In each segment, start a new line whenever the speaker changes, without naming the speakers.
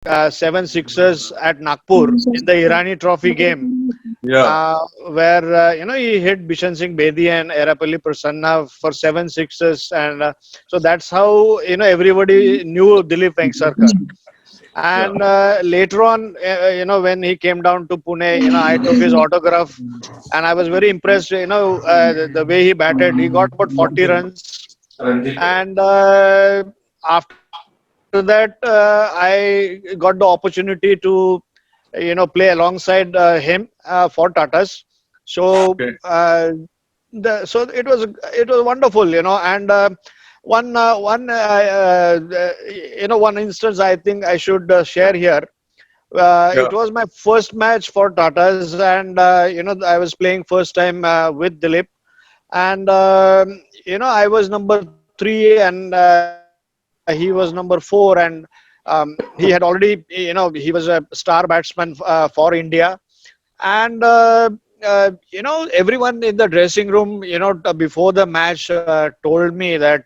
seven sixes at Nagpur in the Irani Trophy game,
Yeah.
where he hit Bishan Singh Bedi and Erapalli Prasanna for seven sixes, and so that's how everybody knew Dilip Vengsarkar.
Yeah.
And later on, when he came down to Pune, I took his autograph, and I was very impressed. The way he batted, he got about 40 runs, and after that, I got the opportunity to play alongside him for Tatas. So
Okay.
so it was wonderful, and one instance I think I should share here.
Yeah.
It was my first match for Tatas, and I was playing first time with Dilip, and I was number three, and he was number four, and he had already, he was a star batsman for India, and everyone in the dressing room, before the match, told me that,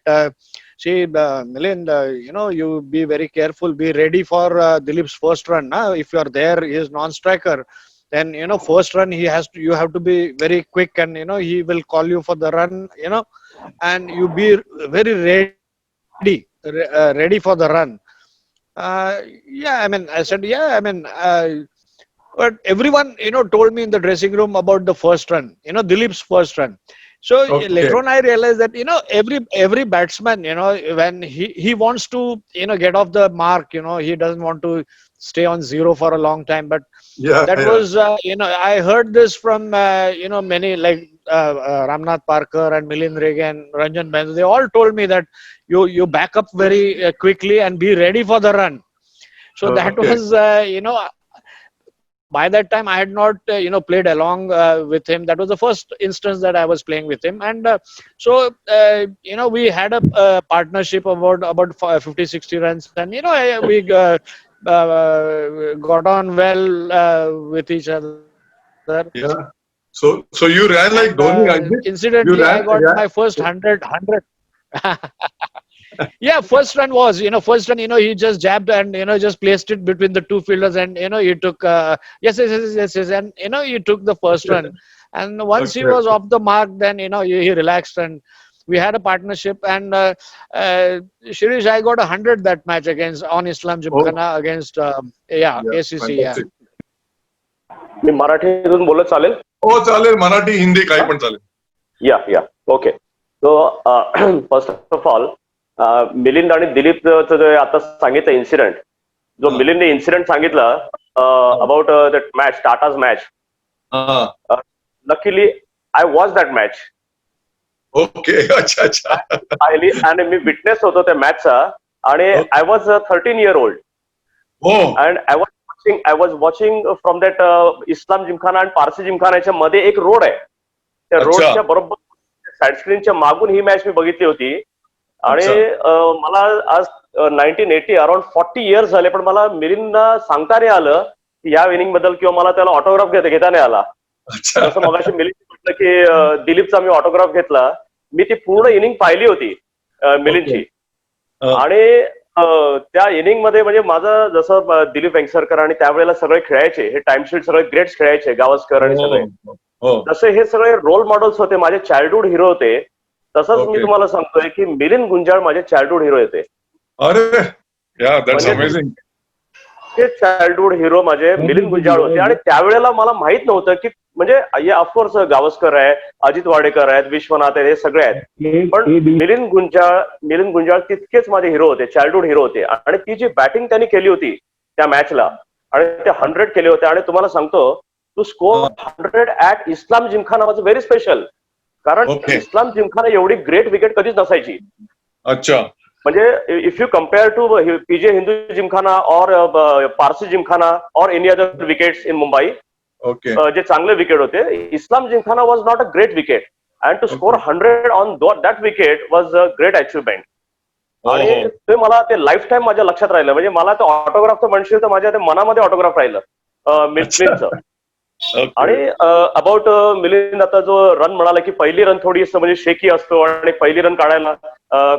see, Milind, you be very careful, be ready for Dilip's first run. If you are there, he is non-striker. Then first run you have to be very quick, and he will call you for the run. And you be very ready for the run. Yeah, I mean, I said, yeah, I mean, but everyone, told me in the dressing room about the first run, Dilip's first run. So
Okay.
later on, I realized that, every batsman, when he wants to, get off the mark, he doesn't want to stay on zero for a long time. But
Yeah.
that
Yeah.
was, I heard this from, many like Ramnath Parker and Milind Regan, Ranjan Benz. They all told me that you back up very quickly and be ready for the run. So that
Okay.
was, by that time I had not played along with him. That was the first instance that I was playing with him, and so we had a partnership about 50 60 runs, and we got on well with each other.
Yeah.
And
So you ran like Dhoni, I think.
incidentally,
You
I
ran.
got my
Yeah.
first 100. Yeah, first run was, first run, he just jabbed and, just placed it between the two fielders, and, he took, yes, yes, yes, yes, yes, and, he took the first run. And once he
Okay.
was off the mark, then, he relaxed, and we had a partnership. And Shirish, I got 100 that match against, on Islam
Oh,
Gymkhana against, yeah,
yeah.
ACC, yeah.
Fantastic.
मी मराठीतून बोलत चालेल.
हो चालेल, मराठी हिंदी काही पण चालेल.
Yeah okay. So first of all, Milind आणि दिलीपचं जे आता सांगितलं इन्सिडेंट, जो मिलिंदने इन्सिडेंट सांगितला about that match, Tatas match,
हा.
Luckily I watch that match.
Okay. अच्छा अच्छा.
पाहिली आणि मी विटनेस होतो त्या मॅचचा, आणि आय वॉज 13 year old.
हो.
And I was watching from that Islam gymkhana आणि पारसी जिमखानाच्या मध्ये एक रोड आहे. त्या रोडच्या बरोबर साईड स्क्रीनच्या मागून ही मॅच मी बघितली होती. आणि मला आज 1980 अराउंड 40 years झाले, पण मला मिलिंदला सांगता नाही आलं की या इनिंग बद्दल, किंवा मला त्याला ऑटोग्राफ घेता नाही आला. जसं मगाशी मिलिंद म्हटलं की दिलीपचा मी ऑटोग्राफ घेतला, मी ती पूर्ण इनिंग पाहिली होती मिलिंदची. आणि त्या इनिंग मध्ये म्हणजे माझं जसं दिलीप वेंगसरकर आणि त्यावेळेला सगळे खेळायचे, हे टाइमशीट सगळे ग्रेट्स खेळायचे, गावस्कर आणि सगळे, तसे हे सगळे रोल मॉडेल्स होते, माझे चाइल्डहुड हिरो होते. तसंच मी तुम्हाला सांगतोय की मिलिंद गुंजाळ माझे चाइल्डहुड हिरो होते.
अरे या, दॅट्स अमेझिंग.
हे चाइल्डहुड हिरो माझे मिलिंद गुंजाळ होते. आणि त्यावेळेला मला माहित नव्हतं की, म्हणजे ऑफकोर्स गावस्कर आहे, अजित वाडेकर आहेत, विश्वनाथ आहेत, हे सगळे आहेत, पण मिलिंद गुंजाळ तितकेच माझे हिरो होते, चाइल्डहुड हिरो होते. आणि ती जी बॅटिंग त्यांनी केली होती त्या मॅचला, आणि ते 100 केले होते. आणि तुम्हाला सांगतो, to score 100 at Islam Gymkhana was very special, कारण इस्लाम जिमखाना एवढी ग्रेट विकेट कधीच नसायची.
अच्छा.
म्हणजे if you compare to PJ Hindu gymkhana और पारसी जिमखाना और any other wickets in Mumbai, जे चांगले विकेट होते, Islam Gymkhana was not a great wicket. And to score 100 on that wicket was a great achievement. आणि ते मला ते लाईफ टाईम माझ्या लक्षात राहिलं. म्हणजे मला ते ऑटोग्राफचं म्हणशील तर माझ्या ते मनामध्ये ऑटोग्राफ राहिलं मिलिंदचं. आणि अबाउट मिलिंद, आता जो रन म्हणाला की पहिली रन थोडी म्हणजे शेकी असतो, आणि पहिली रन काढायला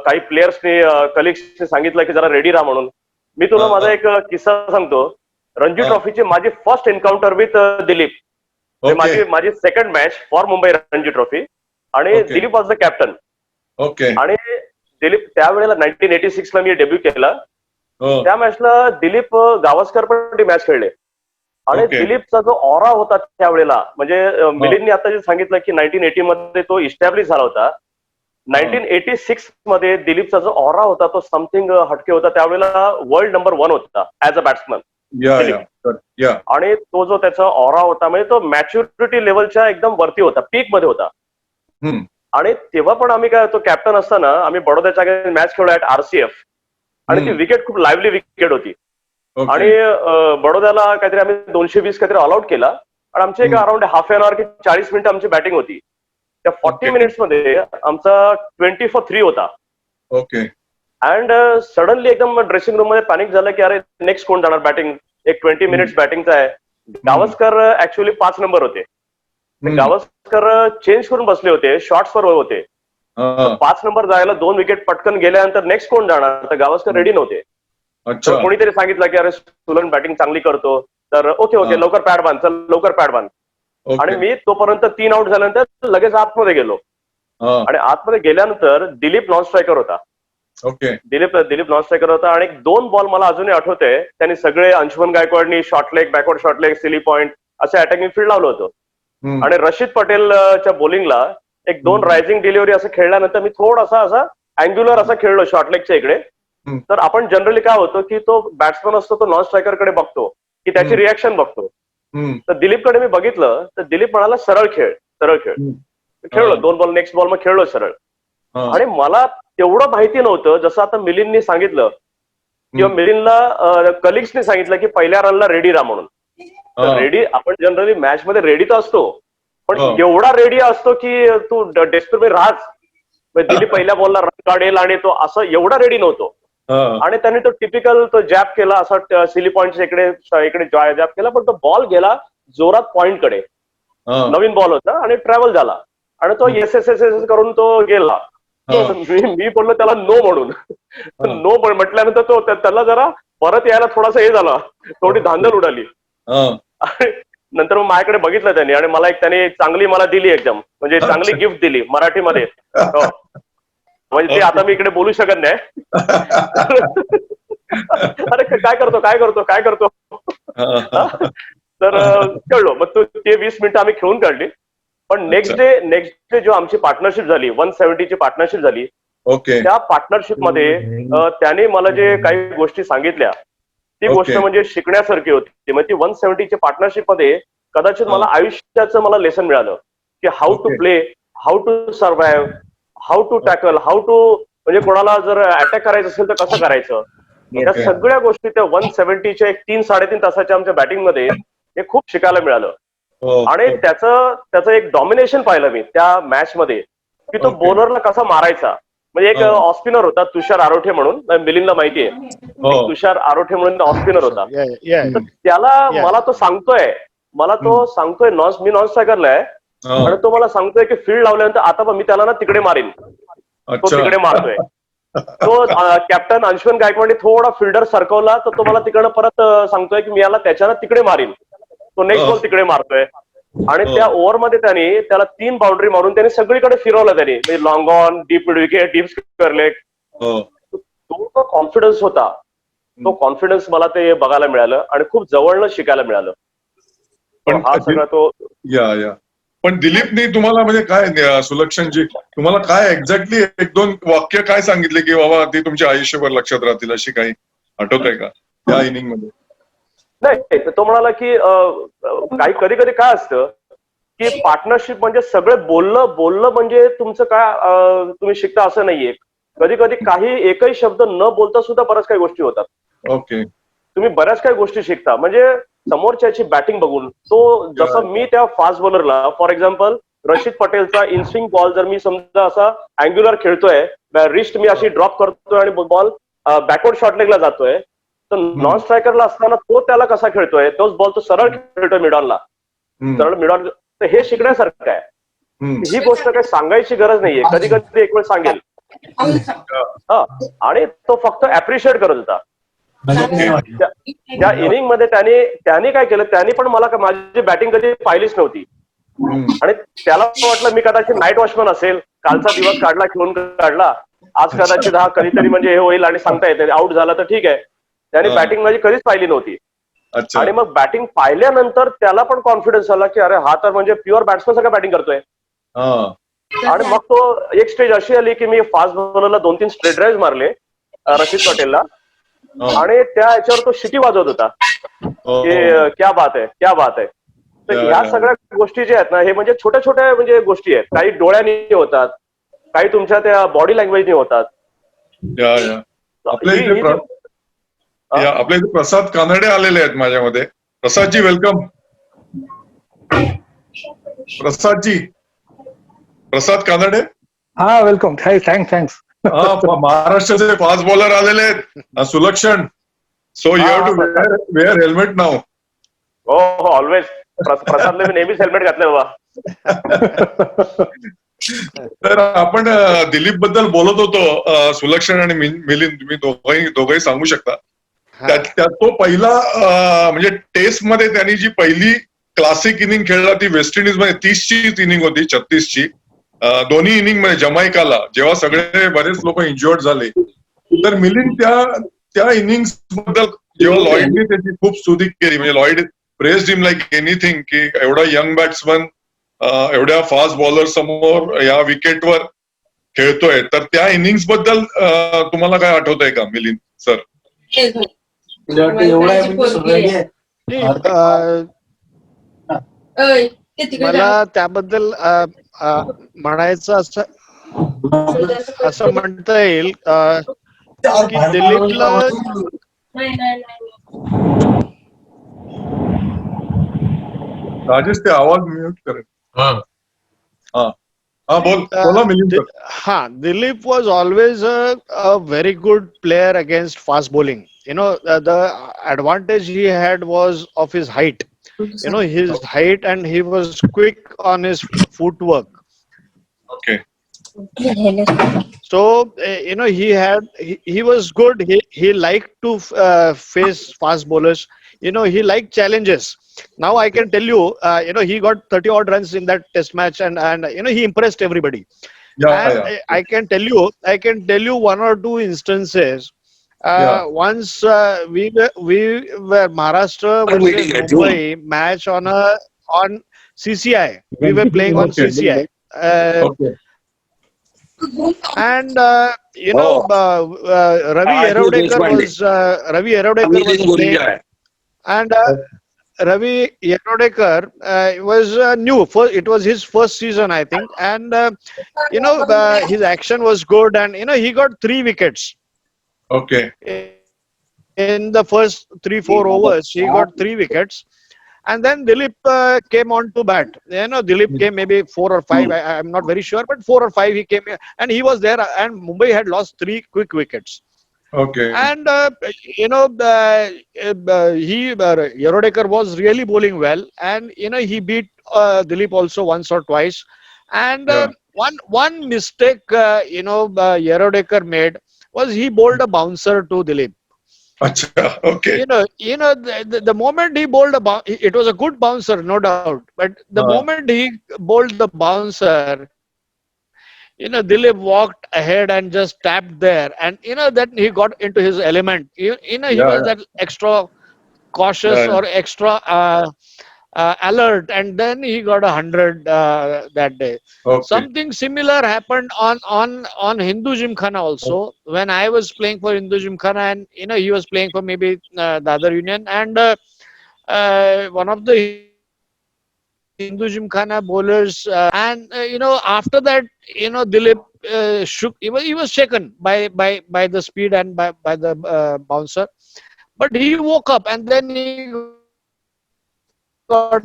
काही प्लेयर्सने, कलिग्सने सांगितलं की जरा रेडी राहा म्हणून. मी तुला माझा एक किस्सा सांगतो. रणजी ट्रॉफीची माझी फर्स्ट एन्काउंटर विथ दिलीप. माझी second match for Mumbai Ranji trophy आणि Dilip was the captain.
Okay.
आणि दिलीप त्यावेळेला 1986 ला मी डेब्यू केला. त्या मॅचला दिलीप गावस्कर पण मॅच खेळले आणि दिलीपचा जो ऑरा होता त्यावेळेला, म्हणजे मिलिंदने आता जे सांगितलं की 1980 मध्ये तो इस्टॅब्लिश झाला होता, 1986 मध्ये दिलीपचा जो ऑरा होता तो समथिंग हटके होता. त्यावेळेला वर्ल्ड नंबर 1 होता ऍज अ बॅट्समन. आणि तो जो त्याचा ऑरा होता म्हणजे तो मॅच्युरिटी लेवलच्या एकदम वरती होता, पीक मध्ये होता. आणि तेव्हा पण आम्ही काय होतो, कॅप्टन असताना आम्ही बडोद्याच्या मॅच खेळलो ऍट RCF आणि ती विकेट खूप लाईव्हली विकेट होती. आणि बडोद्याला काहीतरी आम्ही 220 काहीतरी ऑल आउट केला आणि आमची एक अराउंड हाफ एन आवर की 40 मिनिटं आमची बॅटिंग होती. त्या 40 मिनिट्स मध्ये आमचा 20 for 3 होता.
ओके.
अँड सडनली एकदम ड्रेसिंग रूम मध्ये पॅनिक झालं की अरे नेक्स्ट कोण जाणार बॅटिंग, एक 20 मिनिट्स बॅटिंगचा आहे. गावस्कर ऍक्च्युअली 5 नंबर होते. गावस्कर चेंज करून बसले होते, शॉर्ट्स वर होते. 5 नंबर जायला 2 विकेट पटकन गेल्यानंतर नेक्स्ट कोण जाणार, तर गावस्कर रेडी नव्हते. तर कोणीतरी सांगितलं की अरे सुलन बॅटिंग चांगली करतो, तर ओके लवकर पॅड बांध, चल लवकर पॅड बांध. आणि मी तोपर्यंत 3 आउट झाल्यानंतर लगेच आतमध्ये गेलो. आणि आतमध्ये गेल्यानंतर दिलीप नॉन स्ट्रायकर होता. दिलीप नॉन स्ट्रायकर होता आणि 2 बॉल मला अजूनही आठवते, त्यांनी सगळे अंशुमन गायकवाडनी short leg, backward short leg, silly point असे अटॅकिंग फील्ड लावलं होतं. आणि रशीद पटेलच्या बॉलिंगला एक 2 रायझिंग डिलिव्हरी असं खेळल्यानंतर मी थोडासा असा अँग्युलर असा खेळलो शॉर्ट लेगच्या इकडे. तर आपण जनरली काय होतो की तो बॅट्समन असतो तो नॉन स्ट्रायकरकडे बघतो की त्याची रिॲक्शन बघतो. तर दिलीपकडे मी बघितलं तर दिलीप म्हणाला सरळ खेळ. खेळलो 2 बॉल, नेक्स्ट बॉल मग खेळलो सरळ. आणि मला तेवढं माहिती नव्हतं, जसं आता मिलिंदनी सांगितलं किंवा मिलिंदला कलिग्सनी सांगितलं की पहिल्या रनला रेडी राहा म्हणून. रेडी आपण जनरली मॅच मध्ये रेडी तर असतो, पण एवढा रेडी असतो की तू डेस्परेट राहाच, दिलीप पहिल्या बॉलला रन काढेल आणि तो असं एवढा रेडी नव्हतो. आणि त्यांनी तो टिपिकल तो जॅब केला, असा सिली पॉइंटच्या इकडे जॅब केला, पण तो बॉल गेला जोरात पॉइंट कडे. नवीन बॉल होता आणि ट्रॅव्हल झाला आणि तो एस करून तो गेला. मी बोललो त्याला नो म्हणून. नो म्हटल्यानंतर तो त्याला जरा परत यायला थोडासा हे झाला, थोडी धांदल उडाली. नंतर मग माझ्याकडे बघितलं त्यांनी आणि मला त्याने चांगली मला दिली, एकदम म्हणजे चांगली गिफ्ट दिली मराठीमध्ये. म्हणजे ते आता मी इकडे बोलू शकत नाही. अरे काय करतो. तर कळलो. मग ते 20 मिनिटं आम्ही खेळून काढली. पण नेक्स्ट डे जो आमची पार्टनरशिप झाली, 170ची पार्टनरशिप झाली, त्या पार्टनरशिप मध्ये त्याने मला जे काही गोष्टी सांगितल्या ती गोष्ट म्हणजे शिकण्यासारखी होती. म्हणजे ती 170ची पार्टनरशिप मध्ये कदाचित मला आयुष्याचं मला लेसन मिळालं की how to play, how to survive, how to tackle, how to म्हणजे कोणाला जर अटॅक करायचं असेल तर कसं करायचं. त्या सगळ्या गोष्टी त्या 170च्या 3-3.5 तासाच्या आमच्या बॅटिंगमध्ये हे खूप शिकायला मिळालं. आणि त्याचं एक डॉमिनेशन पाहिलं मी त्या मॅच मध्ये की तो बॉलरला कसा मारायचा. म्हणजे एक ऑस्पिनर होता तुषार आरोठे म्हणून, मिलिंदला माहितीये, तुषार आरोठे म्हणून ऑस्पिनर होता. तर त्याला मला तो सांगतोय मी नॉन स्ट्रायकरला आहे आणि तो मला सांगतोय की फील्ड लावल्यानंतर आता पण मी त्याला ना तिकडे मारीन. तो तिकडे मारतोय. तो कॅप्टन अंशुमन गायकवाडने थोडा फिल्डर सरकवला तर तो मला तिकडनं परत सांगतोय की मी याला त्याच्यानं तिकडे मारीन. तो नेक्स्ट बॉल तिकडे मारतोय. आणि त्या ओव्हरमध्ये त्याला 3 बाउंड्री मारून त्याने सगळीकडे फिरवलं. त्यांनी म्हणजे long on, deep wicket, deep square leg. तो कॉन्फिडन्स होता. तो कॉन्फिडन्स मला ते बघायला मिळालं आणि खूप जवळनं शिकायला मिळालं. पण हा सगळा तो
पण दिलीपनी तुम्हाला म्हणजे काय, सुलक्षणजी तुम्हाला काय एक्झॅक्टली 1-2 वाक्य काय सांगितले की बाबा ते तुमच्या आयुष्यभर लक्षात राहतील, अशी काही आठवत आहे का त्या इनिंग मध्ये?
नाही, तो म्हणाला की काही कधी काय असतं की पार्टनरशिप म्हणजे सगळं बोललं म्हणजे तुमचं काय तुम्ही शिकता असं नाहीये. कधी काही एकही शब्द न बोलता सुद्धा बऱ्याच काही गोष्टी होतात. तुम्ही बऱ्याच काही गोष्टी शिकता. म्हणजे समोरच्याची बॅटिंग बघून तो जसं मी त्या फास्ट बॉलरला फॉर एक्झाम्पल रशीद पटेलचा इनस्विंग बॉल जर मी समजा असा अँग्युलर खेळतोय, रिस्ट मी अशी ड्रॉप करतोय आणि बॉल बॅकवर्ड शॉर्ट लेगला जातोय, तर नॉन स्ट्रायकरला असताना तो त्याला कसा खेळतोय, तोच बॉल तो सरळ खेळतोय मिडॉनला, सरळ मिडॉन. तर हे शिकण्यासारखं आहे. ही गोष्ट काही सांगायची गरज नाहीये. कधी एक वेळ सांगेल. आणि तो फक्त अप्रिशिएट करत होता. त्या इनिंग मध्ये त्यांनी काय केलं, त्यांनी पण मला माझी बॅटिंग कधी पाहिलीच नव्हती. आणि त्याला वाटलं मी कदाचित नाईट वॉचमन असेल, कालचा दिवस काढला, खेळून काढला, आज कदाचित हा कधीतरी म्हणजे हे होईल आणि सांगता येते आउट झाला तर ठीक आहे. त्याने बॅटिंग माझी कधीच पाहिली नव्हती. आणि मग बॅटिंग पाहिल्यानंतर त्याला पण कॉन्फिडन्स आला की अरे हा तर म्हणजे प्युअर बॅट्समन सारखं बॅटिंग करतोय. आणि मग तो एक स्टेज अशी आली की मी फास्ट बॉलरला 2-3 स्ट्रेट ड्राईव्ह मारले रशीद पटेलला, आणि त्या याच्यावर तो शिटी वाजवत होता की क्या बात आहे, क्या बात आहे. तर ह्या सगळ्या गोष्टी ज्या आहेत ना, हे म्हणजे छोट्या छोट्या म्हणजे गोष्टी आहेत. काही डोळ्यांनी होतात, काही तुमच्या त्या बॉडी लँग्वेजने होतात.
आपल्या इथे प्रसाद कानडे आलेले आहेत माझ्यामध्ये. प्रसादजी वेलकम. प्रसाद कानडे.
हा वेलकम. थँक्स.
महाराष्ट्राचे फास्ट बॉलर आलेले आहेत, Sulakshan. So you have to wear helmet now.
हो ऑलवेज. प्रसादला मी नेहमीच हेल्मेट घातलंय बाबा.
तर आपण दिलीप बद्दल बोलत होतो. सुलक्षण आणि मिलिंद, तुम्ही दोघंही सांगू शकता. त्यात तो पहिला म्हणजे टेस्ट मध्ये त्यांनी जी पहिली क्लासिक इनिंग खेळला ती वेस्ट इंडिज मध्ये 30ची इनिंग होती, 36ची. दोन्ही इनिंग मध्ये जमैकाला, जेव्हा सगळे बरेच लोक इंज्युअर्ड झाले. तर मिलिंद त्या इनिंग्स बद्दल जेव्हा लॉईडने त्याची खूप स्तुती केली, म्हणजे Lloyd pressed him like anything, की एवढा यंग बॅट्समन एवढ्या फास्ट बॉलर समोर या विकेटवर खेळतोय. तर त्या इनिंग्स बद्दल तुम्हाला काय आठवतंय का मिलिंद सर?
मला त्याबद्दल म्हणायचं असं म्हणता येईल की दिलीपला
राजेश ते आवाज म्यूट करेल. बोला Milind.
Dilip was always a very good player against fast bowling. The advantage he had was of his height. His height, and he was quick on his footwork.
Okay.
So he was good. He liked to face fast bowlers. He liked challenges. Now I can tell you, he got 30 odd runs in that test match, and he impressed everybody. I can tell you one or two instances. Once we were Maharashtra versus Mumbai match on CCI. We were playing on CCI. And Ravi Erodekar was playing, and Ravi Erodekar was new. It was his first season, I think, and his action was good, and he got 3 wickets.
Okay.
In the first 3-4 overs, he got 3 wickets. And then Dilip came on to bat. Dilip came maybe 4 or 5. I'm not very sure, but 4 or 5 he came, and he was there. And Mumbai had lost 3 quick wickets.
Okay.
And Erodekar was really bowling well, and he beat Dilip also once or twice. And one mistake Erodekar made was he bowled a bouncer to Dilip.
Okay.
The moment he bowled it was a good bouncer, no doubt. But the moment he bowled the bouncer, Dilip walked ahead and just tapped there, and that he got into his element. He was that extra cautious or extra alert, and then he got 100 that day.
Okay.
Something similar happened on Hindu Gymkhana also, when I was playing for Hindu Gymkhana, and he was playing for maybe Dadar Union, and one of the Hindu Gymkhana bowlers, and after that, Dilip shook. He was shaken by the speed and by the bouncer, but he woke up, and then he got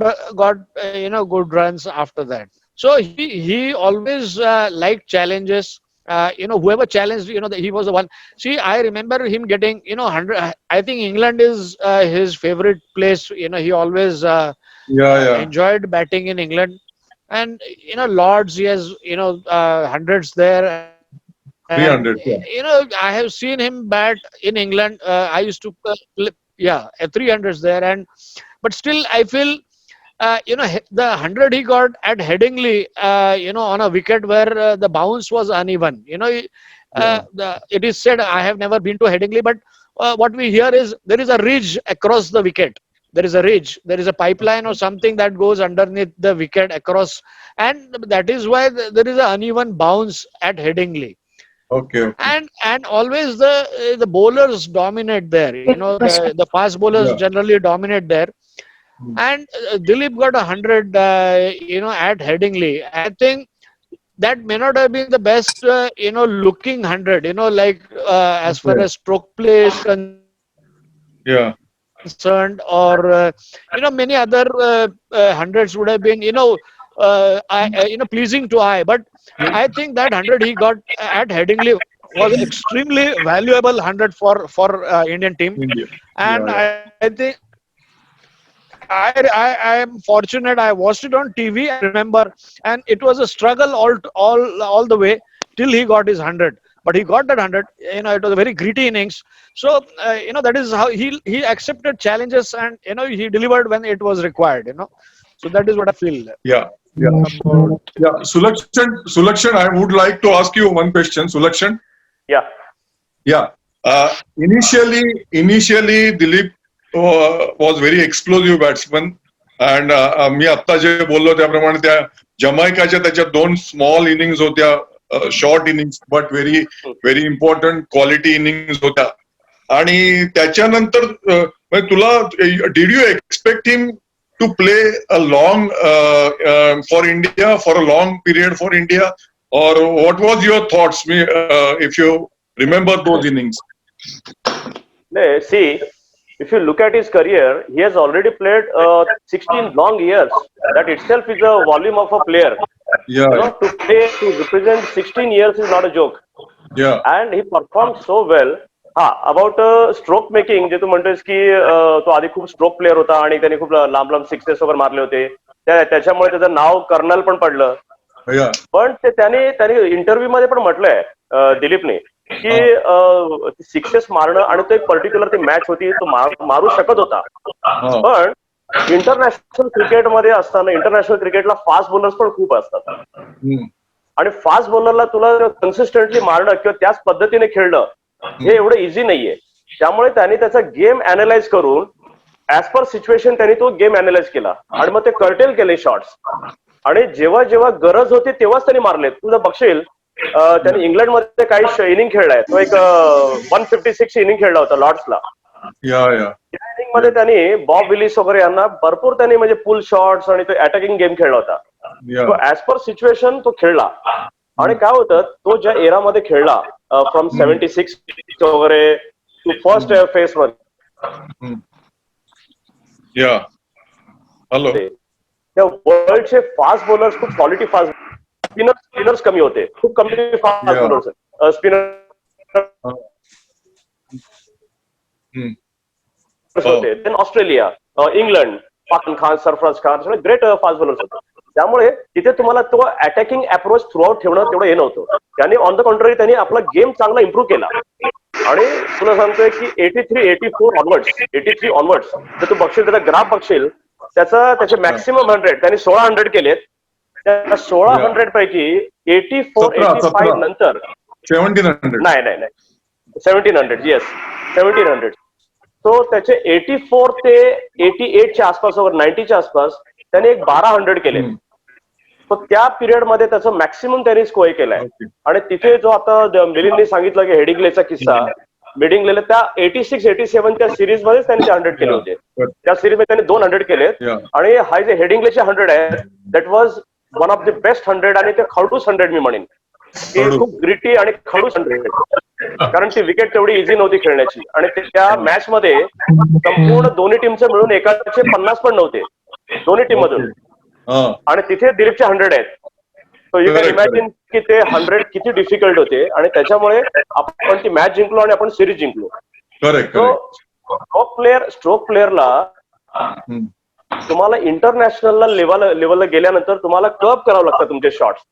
good runs after that. So he always liked challenges. Whoever challenged, he was the one. See, I remember him getting 100. I think England is his favorite place. He always enjoyed batting in England, and Lords, he has hundreds there,
300.
You know, I have seen him bat in England. I used to play, yeah, 300s there, and but still, I feel you know, the 100 he got at Headingley, you know, on a wicket where the bounce was uneven. You know, it is said, I have never been to Headingley, but what we hear is there is a ridge across the wicket. There is a ridge, there is a pipeline or something that goes underneath the wicket across, and that is why there is an uneven bounce at Headingley.
Okay.
And always the bowlers dominate there. You know, the fast bowlers
Yeah.
generally dominate there. And Dilip got 100, you know, at Headingley. I think that may not have been the best, you know, looking 100. You know, like as far
Okay.
as stroke play is
Yeah.
concerned, or you know, many other hundreds would have been, you know, you know, pleasing to eye. But I think that 100 he got at Headingley was extremely valuable 100 for Indian team.
India.
And
Yeah.
I think I am fortunate. I watched it on TV. I remember, and it was a struggle all the way till he got his 100. But he got that 100. You know, it was a very gritty innings. So you know, that is how he accepted challenges, and you know, he delivered when it was required. You know, so that is what I feel.
Yeah. Yeah. Yeah. Sulakshan, I would like to ask you one question. Sulakshan.
Yeah.
Yeah. Initially, Dilip was very explosive batsman, and मी आता जे बोललो त्याप्रमाणे त्या जमैकाच्या त्याच्या 2 small innings होत्या, short innings but very important quality innings होत्या. आणि त्याच्यानंतर तुला did you expect him to play a long for India, for a long period for India, और what was your thoughts if you remember those innings?
See, if you look at his career, he has already played 16 long years. That itself is a volume of a player.
Yeah.
You know, to represent 16 years is not a joke.
Yeah.
And he performed so well. About stroke making, जे तू म्हणतोयस की तो आधी खूप stroke player होता आणि त्याने खूप लांब सिक्सेस वगैरे मारले होते, त्याच्यामुळे त्याचं नाव कर्नल पण पडलं.
Yeah.
पण त्याने इंटरव्ह्यू मध्ये पण म्हटलंय दिलीपने की सिक्सेस मारणं आणि तो एक पर्टिक्युलर ती मॅच होती, तो मारू शकत होता. पण इंटरनॅशनल क्रिकेटमध्ये असताना इंटरनॅशनल क्रिकेटला फास्ट बॉलर्स पण खूप असतात, आणि फास्ट बॉलरला तुला कन्सिस्टंटली मारणं किंवा त्याच पद्धतीने खेळणं हे एवढं इझी नाहीये. त्यामुळे त्यांनी त्याचा गेम अनालाइज करून ऍज पर सिच्युएशन त्यांनी तो गेम अनालाइज केला आणि मग ते कर्टेल केले शॉट्स, आणि जेव्हा जेव्हा गरज होती तेव्हाच त्यांनी मारले. तुझं बघशील त्यांनी इंग्लंडमध्ये काही इनिंग खेळलाय, तो एक 156 इनिंग खेळला होता लॉर्ड्सला.
या
इनिंग मध्ये त्यांनी बॉब विलिस वगैरे यांना भरपूर त्यांनी म्हणजे पुल शॉट्स आणि तो अटॅकिंग गेम खेळला होता. तो ऍज पर सिच्युएशन तो खेळला. आणि काय होतं, तो ज्या एरामध्ये खेळला फ्रॉम 76 वगैरे टू फर्स्ट फेस मध्ये,
या हॅलो,
त्या वर्ल्डचे फास्ट बॉलर्स खूप क्वालिटी फास्ट, स्पिनर्स कमी होते, खूप कमी फास्ट बॉलर्स स्पिनर होते. Then Australia, England, Pakistan, Khan, Sarfaraz Khan, सगळे ग्रेट फास्ट बॉलर्स होते. त्यामुळे तिथे तुम्हाला तो अटॅकिंग अप्रोच थ्रू आउट ठेवणं तेवढं हे नव्हतं. त्यांनी ऑन द कॉन्ट्ररी त्यांनी आपला गेम चांगला इम्प्रूव्ह केला. आणि तुला सांगतोय की 83, 84 ऑनवर्ड्स जर तू बघशील, त्याचा ग्राफ बघशील, त्याचे मॅक्सिमम 100 त्यांनी 1600 केलेत. त्या 1600 पैकी 84, 85 नंतर
1700
नाही 1700, येस 1700. तो त्याचे 84 ते 88 च्या आसपास वगैरे 90 च्या आसपास त्याने एक 1200 केले. तर त्या पिरियड मध्ये त्याचं मॅक्सिमम त्यांनी स्कोअर केलाय. आणि तिथे जो आता मिलिंदने सांगितलं की हेडिंग्लेचा किस्सा, हेडिंग्लेला त्या 86, 87 त्या सिरीज मध्येच त्यांनी ते 100 केले होते. त्या सिरीज मध्ये त्यांनी 200 केलेत. आणि हा जे हेडिंग्लेचे 100 आहे, that was one of the best 100, आणि ते खडूस 100 मी म्हणेन की खूप ग्रिटी आणि खडूस 100, कारण ती विकेट तेवढी इझी नव्हती खेळण्याची. आणि त्या मॅच मध्ये संपूर्ण दोन्ही टीमचं मिळून एकाचे 50 पण नव्हते दोन्ही टीम मधून, आणि तिथे दिलीपचे 100 आहेत. सो यू कॅन इमॅजिन की ते 100 किती डिफिकल्ट होते, आणि त्याच्यामुळे आपण ती मॅच जिंकलो आणि आपण सिरीज जिंकलो. स्ट्रोक प्लेअरला तुम्हाला इंटरनॅशनल लेवलला गेल्यानंतर तुम्हाला कर्व करावं लागतं तुमचे shots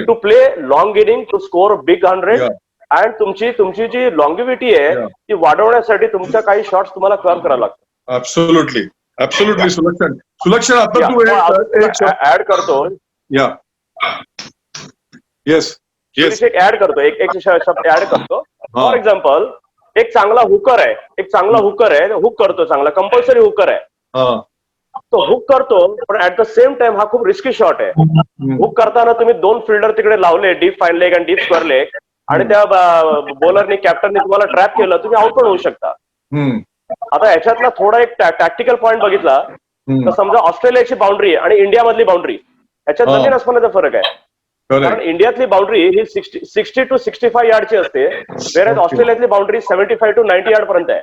to play long inning, to score big 100, आणि तुमची जी लॉंगिव्हिटी आहे
Yeah.
ती वाढवण्यासाठी तुमच्या काही शॉट्स तुम्हाला कव्हर करावं लागतात.
ऍब्सोल्युटली सुलक्षण आता तू एक शब्द
ऍड करतो
या येस
एक ऍड करतो एक शब्द ऍड करतो.
हा.
फॉर एक्झाम्पल एक चांगला हुकर आहे, हुक करतो, चांगला कंपल्सरी हुकर आहे,
हा
तो हुक करतो, पण ऍट द सेम टाइम हा खूप रिस्की शॉट आहे. हुक करताना तुम्ही 2 फिल्डर तिकडे लावले, डीप फाईन लेग आणि डीप स्क्वेअर लेग, आणि त्या बॉलरनी कॅप्टनने तुम्हाला ट्रॅप केलं, तुम्ही आउट पण होऊ शकता. आता ह्याच्यातला थोडा एक टॅक्टिकल पॉईंट बघितला तर समजा ऑस्ट्रेलियाची बाउंड्री आणि इंडिया मधली बाउंड्री ह्याच्यात जमीन आसमानाचा फरक आहे. कारण इंडियातली बाउंड्री ही 60 to 65 यार्डची असते, वेळेस ऑस्ट्रेलियातली बाउंड्री 75 to 90 यार्ड पर्यंत आहे.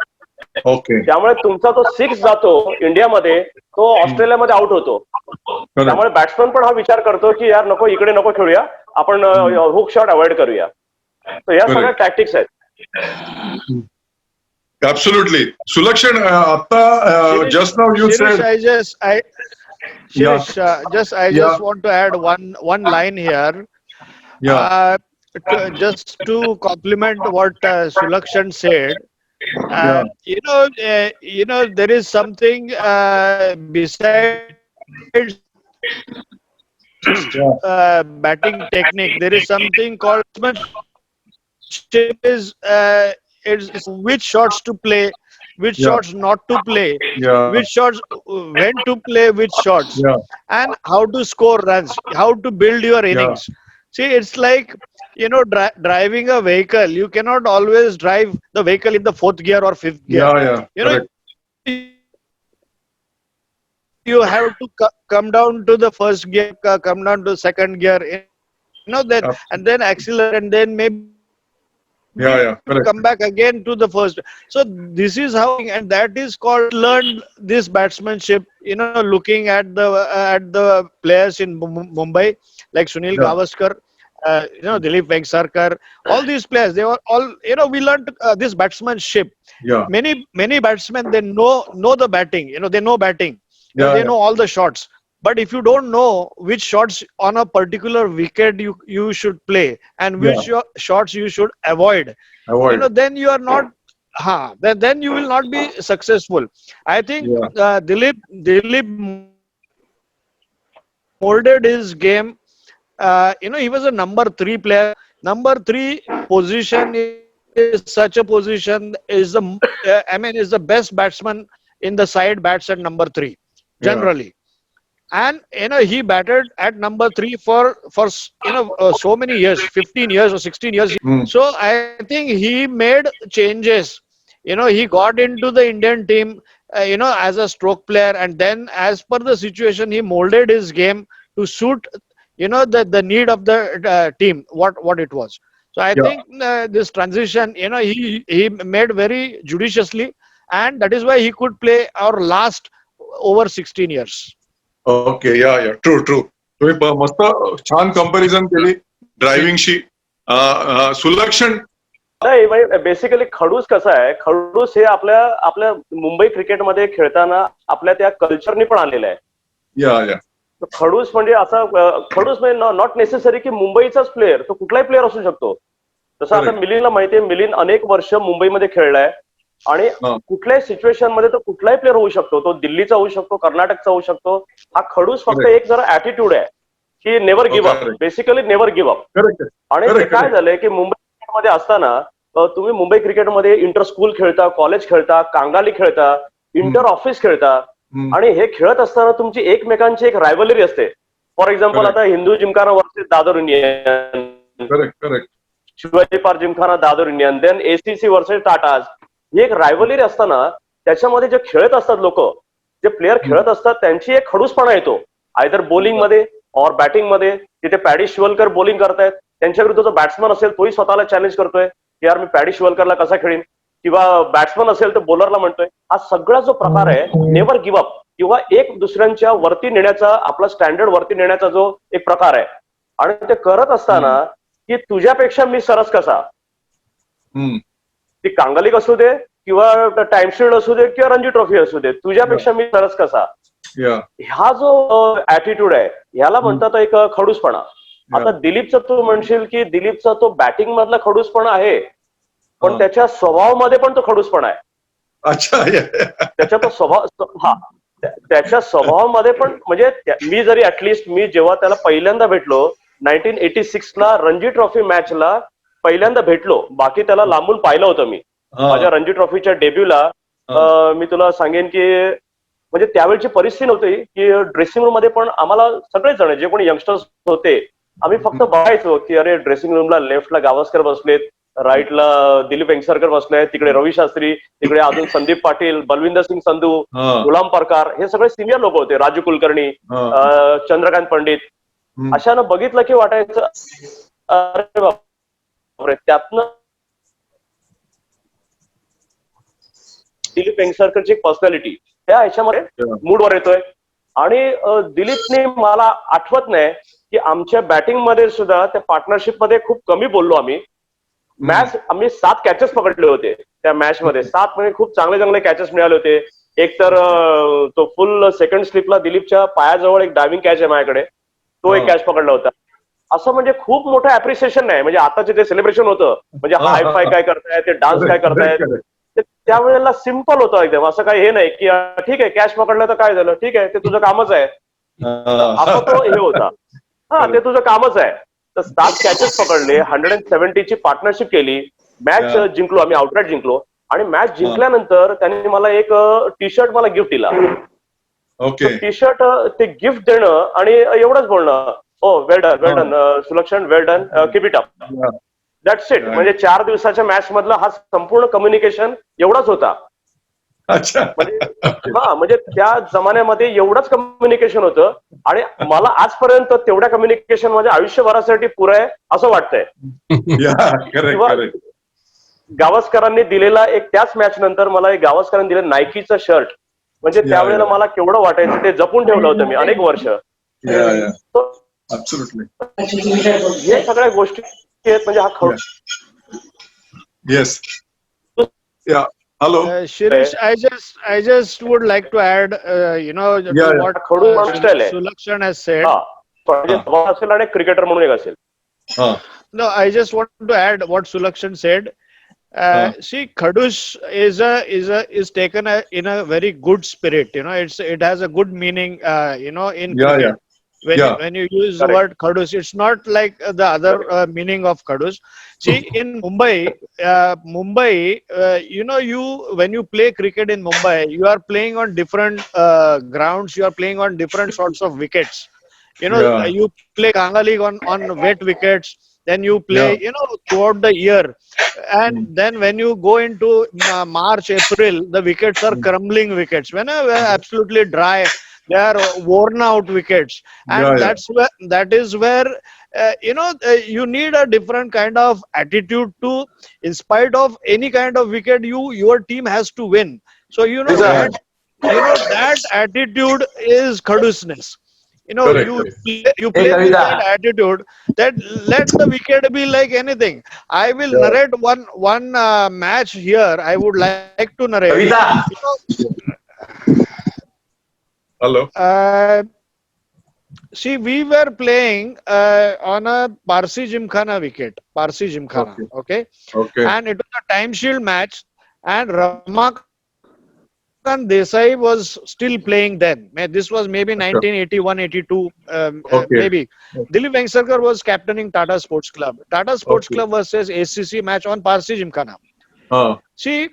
ओके
त्यामुळे तुमचा तो 6 जातो इंडियामध्ये, तो ऑस्ट्रेलियामध्ये आउट होतो. त्यामुळे बॅट्समन पण हा विचार करतो की यार नको, इकडे नको खेळूया, आपण हुक शॉट अवॉइड करूया. तर या सगळ्या टॅक्टिक्स आहेत.
ऍब्सोल्युटली सुलक्षण आता just now you said
I just want to add one line here. Just to complement what Sulakshan said. There is something besides batting technique. There is something called it's which shots to play, which shots not to play, which shots when to play, which shots, and how to score runs, how to build your innings. See, it's like driving a vehicle. You cannot always drive the vehicle in the 4th gear or 5th gear. You have to come down to the 1st gear, come down to 2nd gear, that, and then accelerate, and then maybe come back again to the first. So this is how, and that is called learn this batsmanship. Looking at the players in Mumbai, like Sunil Gavaskar, Dilip Vengsarkar, all these players, they were all, we learned this batsmanship. Many batsmen, they know the batting. They know batting. They know all the shots. But if you don't know which shots on a particular wicket you should play and which shots you should avoid, then you are not, then you will not be successful. I think Dilip molded his game. He was a number 3 player. Number 3 position is such a position, is the best batsman in the side bats at number 3 generally. And he batted at number 3 for so many years, 15 years or 16 years. So I think he made changes. He got into the Indian team as a stroke player, and then as per the situation he molded his game to suit the need of the team, what it was. So I think this transition he made very judiciously, and that is why he could play or last over 16 years.
Okay true तुम्ही मस्त छान comparison केली ड्रायव्हिंगशी. सुलक्षण
नाही, basically खडूस कसा आहे, खडूस हे आपल्या मुंबई क्रिकेटमध्ये खेळताना आपल्या त्या कल्चरनी पण आलेलं आहे. खडूस म्हणजे नॉट नेसेसरी की मुंबईचाच प्लेअर, तो कुठलाही प्लेअर असू शकतो. जसं आता मिलिंदला माहितीये, मिलिंद अनेक वर्ष मुंबईमध्ये खेळलाय आणि कुठल्याही सिच्युएशन मध्ये तो कुठलाही प्लेअर होऊ शकतो. तो दिल्लीचा होऊ शकतो, कर्नाटकचा होऊ शकतो. हा खडूस फक्त एक जरा ऍटिट्यूड आहे की never give up, basically never give up. आणि ते काय झालंय की मुंबई क्रिकेटमध्ये असताना तुम्ही मुंबई क्रिकेटमध्ये इंटर स्कूल खेळता, कॉलेज खेळता, कांगाली खेळता, इंटर ऑफिस खेळता, आणि हे खेळत असताना तुमची एकमेकांची एक रायव्हलरी असते. फॉर एक्झाम्पल आता Hindu gymkhana versus Dadar Indian, Shivaji park gymkhana Dadar Indian, then ACC versus Tatas. ही एक रायव्हलरी असताना त्याच्यामध्ये जे खेळत असतात लोक, जे प्लेअर खेळत असतात, त्यांची एक खडूसपणा येतो आयदर बॉलिंग मध्ये और बॅटिंग मध्ये. तिथे पॅडी शिवलकर बॉलिंग करतायत, त्यांच्या विरुद्ध जो बॅट्समन असेल तोही स्वतःला चॅलेंज करतोय की यार मी पॅडी शिवलकरला कसा खेळीन, किंवा बॅट्समन असेल तर बॉलरला म्हणतोय. हा सगळा जो प्रकार आहे नेव्हर गिव्ह अप, किंवा एक दुसऱ्यांच्या वरती नेण्याचा, आपला स्टँडर्ड वरती नेण्याचा जो एक प्रकार आहे. आणि ते करत असताना की तुझ्यापेक्षा मी सरस कसा, ती कांगालिक असू दे किंवा टाइम शील्ड असू दे किंवा रणजी ट्रॉफी असू दे, तुझ्यापेक्षा मी सरस कसा, हा जो ऍटिट्यूड आहे ह्याला म्हणतात एक खडूसपणा. आता दिलीपचं तू म्हणशील की दिलीपचा तो बॅटिंग मधला खडूसपणा आहे, पण त्याच्या स्वभावामध्ये पण तो खडूसपणा आहे.
अच्छा.
त्याच्या तो स्वभाव, हा, त्याच्या स्वभावामध्ये पण, म्हणजे मी जरी ऍटलिस्ट मी जेव्हा त्याला पहिल्यांदा भेटलो 1986 ला रणजी ट्रॉफी मॅचला पहिल्यांदा भेटलो, बाकी त्याला लांबून पाहिलं होतं मी माझ्या रणजी ट्रॉफीच्या डेब्यूला. मी तुला सांगेन की म्हणजे त्यावेळची परिस्थिती नव्हती की ड्रेसिंग रूम मध्ये पण आम्हाला सगळेच जण जे कोणी यंगस्टर्स होते आम्ही फक्त बघायचो की अरे ड्रेसिंग रूमला लेफ्टला गावस्कर बसलेत, राईटला दिलीप वेंगसरकर बसले, तिकडे रवी शास्त्री, तिकडे अजून संदीप पाटील, बलविंदर सिंग संधू, गुलाम परकार, हे सगळे सिनियर लोक होते, राजू कुलकर्णी, चंद्रकांत पंडित. अशानं बघितलं की वाटायचं अरे बापरे, त्यातनं दिलीप वेंगसरकरची एक पर्सनॅलिटी त्या ह्याच्यामध्ये मूडवर येतोय. आणि दिलीपने मला आठवत नाही की आमच्या बॅटिंग मध्ये सुद्धा त्या पार्टनरशिप मध्ये खूप कमी बोललो आम्ही. मॅच आम्ही 7 कॅचेस पकडले होते त्या मॅच मध्ये, 7 म्हणजे खूप चांगले चांगले कॅचेस मिळाले होते. एक तर तो फुल सेकंड स्लिपला दिलीपच्या पायाजवळ एक डायव्हिंग कॅच आहे माझ्याकडे, तो एक कॅच पकडला होता. असं म्हणजे खूप मोठं अप्रिसिएशन नाही, म्हणजे आताचे ते सेलिब्रेशन होतं, म्हणजे हाय फाय काय करतायत, ते डान्स काय करतायत, त्यावेळेला सिम्पल होतं एकदम. असं काही हे नाही की ठीक आहे कॅच पकडलं तर काय झालं, ठीक आहे ते तुझं कामच आहे, असं तो हे होता. हा, ते तुझं कामच आहे. तर 7 कॅचेस पकडले, 170 ची पार्टनरशिप केली, मॅच जिंकलो आम्ही, आउटराईट जिंकलो. आणि मॅच जिंकल्यानंतर त्यांनी मला एक टी शर्ट मला गिफ्ट दिला. टी शर्ट ते गिफ्ट देणं आणि एवढंच बोलणं, oh well done well done Sulakshan, well done, keep it up, that's it. म्हणजे 4 दिवसाच्या मॅच मधला हा संपूर्ण कम्युनिकेशन एवढाच होता. म्हणजे त्या जमान्यामध्ये एवढंच कम्युनिकेशन होतं. आणि मला आजपर्यंत तेवढ्या कम्युनिकेशन माझ्या आयुष्यभरासाठी पुरं आहे असं वाटतंय. किंवा गावस्करांनी दिलेला एक त्याच मॅच नंतर मला एक गावस्करांनी दिलेलं नायकीचं शर्ट, म्हणजे त्यावेळेला मला केवढं वाटायचं, ते जपून ठेवलं होतं मी अनेक वर्ष. हे सगळ्या गोष्टी आहेत, म्हणजे हा खडू.
Yes. Hello.
Shirish, I just would like to add, to what Sulakshan has said.
असेल आणि क्रिकेटर म्हणून एक असेल.
No, I just want to add what Sulakshan said. See, Khadush is taken in a very good spirit. It has a good meaning. In cricket. When you use the word Khadush, it's not like the other meaning of Khadush. See, in Mumbai, when you play cricket in Mumbai, you are playing on different grounds. You are playing on different sorts of wickets. You play Kanga League on wet wickets. Then you play, throughout the year. And then when you go into March, April, the wickets are crumbling wickets. When absolutely dry, they are worn out wickets. And that is where you need a different kind of attitude to, in spite of any kind of wicket, your team has to win. So that attitude is Khadusness. You play with that attitude, that let the wicket be like anything. I will narrate one match here. I would like to narrate.
Hello.
See, we were playing on a Parsi Gymkhana wicket. Parsi Gymkhana, okay? And it was a time shield match, and Ramakant Desai was still playing then. This was maybe 1981-82, maybe. Dilip Vengsarkar was captaining Tata Sports Club. Tata Sports Club versus ACC match on Parsi Gymkhana. See,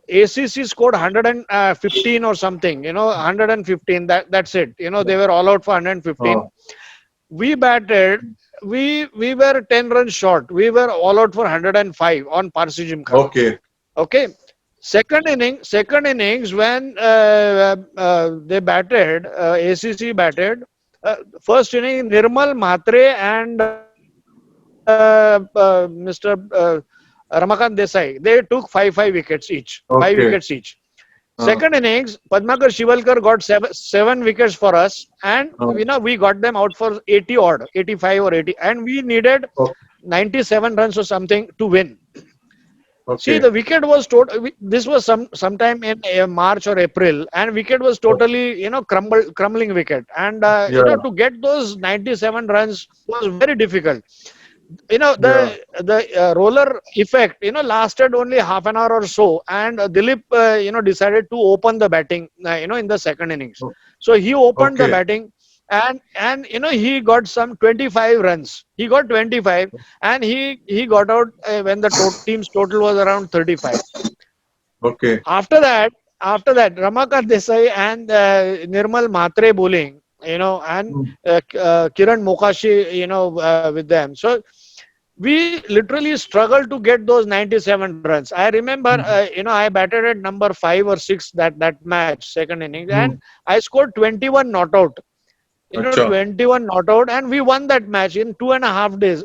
ACC scored 115 or something, 115, that's it. They were all out for 115. We batted, we were 10 runs short. We were all out for 105 on Parsi Gymkhana. Okay. Second innings when they batted, ACC batted, first inning, Nirmal Mhatre and Mr. Ramakant Desai, they took 5 wickets each. 5 wickets each. Second innings, Padmakar Shivalkar got 7 wickets for us, and we got them out for 80 odd, 85 or 80, and we needed 97 runs or something to win. See,
Okay.
the wicket was total. This was sometime in March or April, and wicket was totally, crumbling wicket. And
Yeah.
to get those 97 runs was very difficult.
Yeah.
The roller effect, lasted only half an hour or so, and Dilip, decided to open the batting, in the second innings.
O-
So he opened the
Okay.
batting, and he got some 25 runs. He got 25, and he got out when the team's total was around 35.
Okay.
After that, Ramakant Desai and Nirmal Mhatre bowling, and
Hmm.
Kiran Mokashi, with them. So we literally struggled to get those 97 runs. I remember,
Hmm.
I batted at number 5 or 6 that match, second innings,
Hmm.
and I scored 21 not out.
Acha.
21 not out, and we won that match in 2.5 days,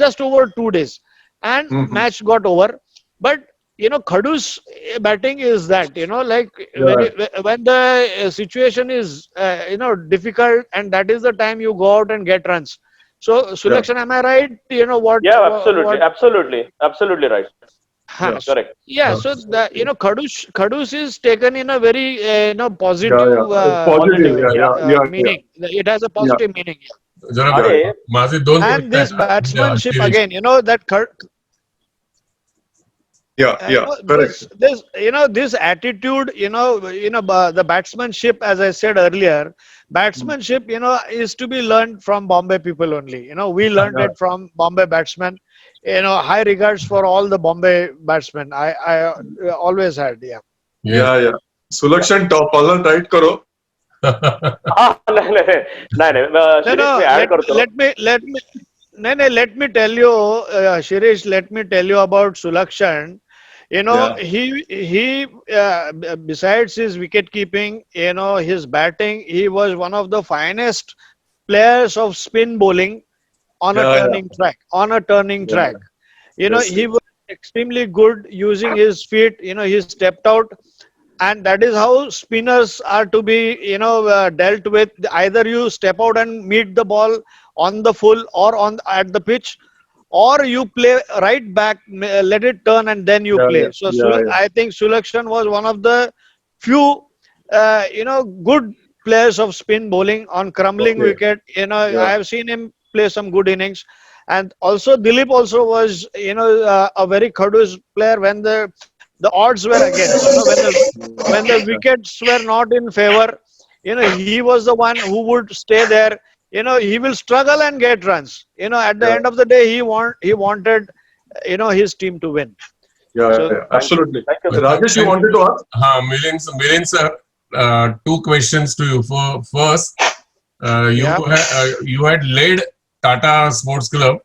just over 2 days, and
Hmm.
match got over. But Khadu's batting is that, like when
Yeah.
when the situation is difficult, and that is the time you go out and get runs. So
Yeah.
Selection, am I right?
Yeah,
What?
absolutely right.
Huh.
Yes.
Correct.
Yeah,
Yeah.
so the Khadus is taken in a very
Yeah.
positive
Yeah. Positive.
Positive
Yeah.
meaning.
Yeah.
Yeah.
Yeah. Yeah.
meaning. It has a
Yeah.
positive meaning.
जरा
Yeah.
आणि
माझे दोन
And
प्रश्न
this
आहेत
batsmanship
Shirish.
again,
Yeah. Yeah. Correct.
this attitude, the batsmanship, as I said earlier,
Hmm.
batsmanship, is to be learned from Bombay people only. We learned
Yeah.
it from Bombay batsmen. High regards for all the Bombay batsmen. I always had, yeah.
Yes.
Yeah. Yeah. Selection top color tight karo.
हा नाही नाही नाही नाही
No,
Shirish
no.
मी add करतो.
Let me. No, no, let me tell you, Shirish. Let me tell you about Sulakshan.
Yeah.
Besides his wicket keeping, his batting, he was one of the finest players of spin bowling on a
Yeah. Yeah.
turning track. On a turning
Yeah.
track,
Yes.
he was extremely good using his feet. He stepped out, and that is how spinners are to be dealt with. Either you step out and meet the ball on the full or on at the pitch, or you play right back, let it turn, and then you
Yeah.
play.
Yeah.
So
Yeah. Yeah.
I think Sulakshan was one of the few good players of spin bowling on crumbling
Okay.
wicket. I
Yeah.
have seen him play some good innings. And also Dilip also was a very Khadus player when the odds were against. When the wickets were not in favor, he was the one who would stay there. He will struggle and get runs. At the
Yeah.
end of the day, he wanted his team to win.
Yeah.
So
Yeah. Absolutely.
Thank you.
Rajesh, you wanted to ask?
Milind sir, two questions to you. First,
Yeah.
you had led Tata Sports Club.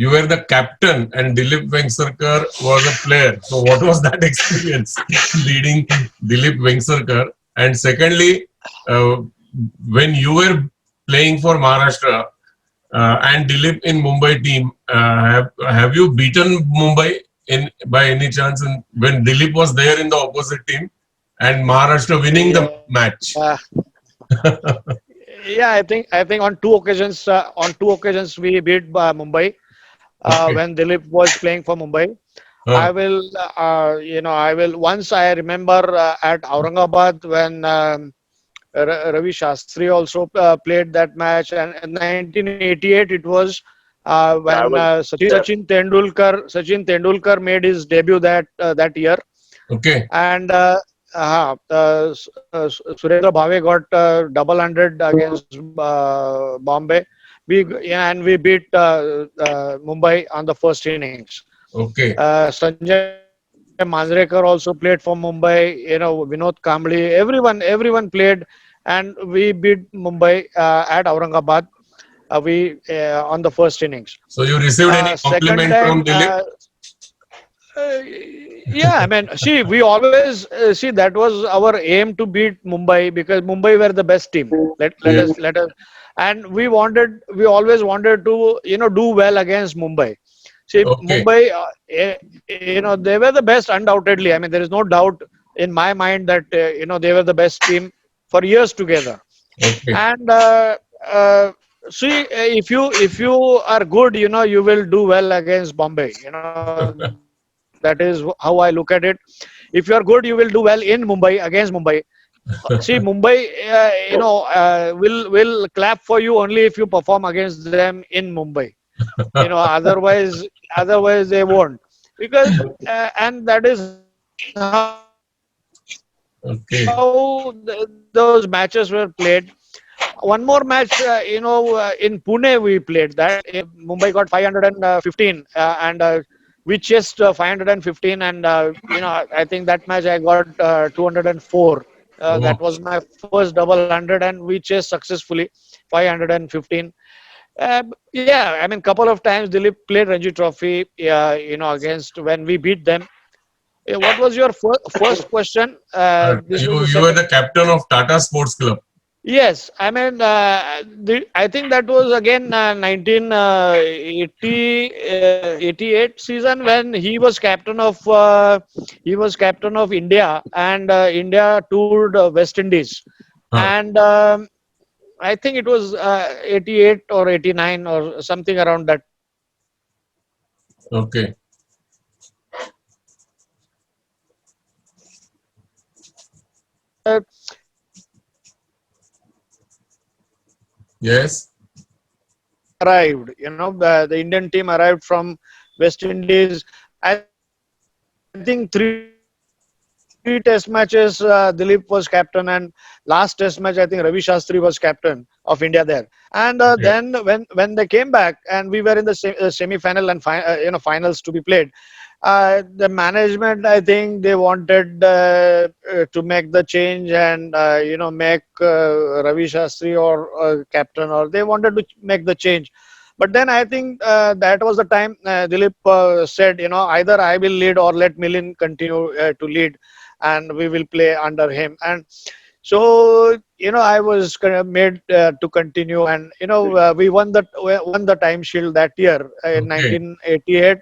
You were the captain, and Dilip Vengsarkar was a player. So, what was that experience leading Dilip Vengsarkar? And secondly, when you were playing for Maharashtra and Dilip in Mumbai team, have you beaten Mumbai by any chance? And when Dilip was there in the opposite team and Maharashtra winning the match?
Uh, yeah, I think on two occasions we beat Mumbai
Okay.
when Dilip was playing for Mumbai.
Uh,
I will. Once I remember at Aurangabad when Ravi Shastri also played that match, and in 1988 it was
Yeah, I
when
was there.
Sachin Tendulkar made his debut that year,
okay.
and Surendra Bhave got double hundred against Bombay. We beat Mumbai on the first innings.
Okay.
Sanjay Manjrekar also played for Mumbai. Vinod Kambli, everyone played, and we beat Mumbai at Aurangabad. We on the first innings.
So, you received any
Second
compliment from
time,
Dilip?
yeah, I mean, see, we always see that was our aim to beat Mumbai because Mumbai were the best team.
Yeah.
Let us, and we always wanted to do well against Mumbai. See,
Okay.
Mumbai, they were the best undoubtedly. I mean, there is no doubt in my mind that they were the best team for years together.
Okay.
And see, if you are good, you will do well against Bombay. That is how I look at it. If you are good, you will do well in Mumbai against Mumbai. See, Mumbai, will clap for you only if you perform against them in Mumbai. Otherwise they won't, because and that is how
Okay.
those matches were played. One more match, in Pune we played that. Mumbai got 515, and we chased 515, and I think that match I got 204.
Oh,
That was my first double hundred, and we chased successfully 515. Yeah, I mean, couple of times Dilip played Ranji Trophy, against when we beat them. What was your first question? This was the
you were
second.
the captain of Tata Sports Club.
Yes, I mean, I think that was again 1988 season when he was captain of India, and India toured West Indies,
Huh.
and I think it was 88 or 89 or something around that.
Okay.
Uh,
Yes.
Arrived, the Indian team arrived from West Indies. I think three test matches, Dilip was captain, and last test match I think Ravi Shastri was captain of India there. And
Okay.
then when they came back and we were in the semi-final and finals to be played, the management, I think they wanted to make the change and make Ravi Shastri or captain, or they wanted to make the change. But then I think that was the time Dilip said, either I will lead or let Milind continue to lead, and we will play under him. And so I was kind of made to continue, and we won the time shield that year in
Okay.
1988.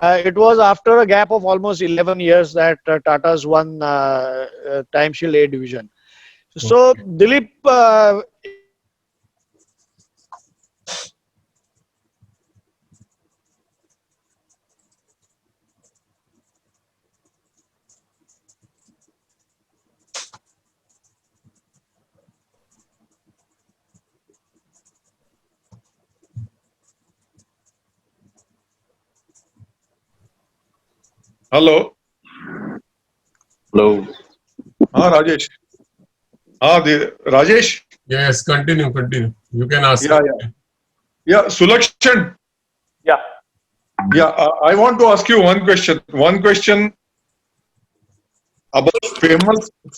It was after a gap of almost 11 years that Tata's won time shield A division. So
Okay.
Dilip,
hello.
Hello.
हा Rajesh. Rajesh.
Yes. Continue. You can ask.
या सुलक्षण.
Yeah.
Yeah, I want to ask you one question. One question about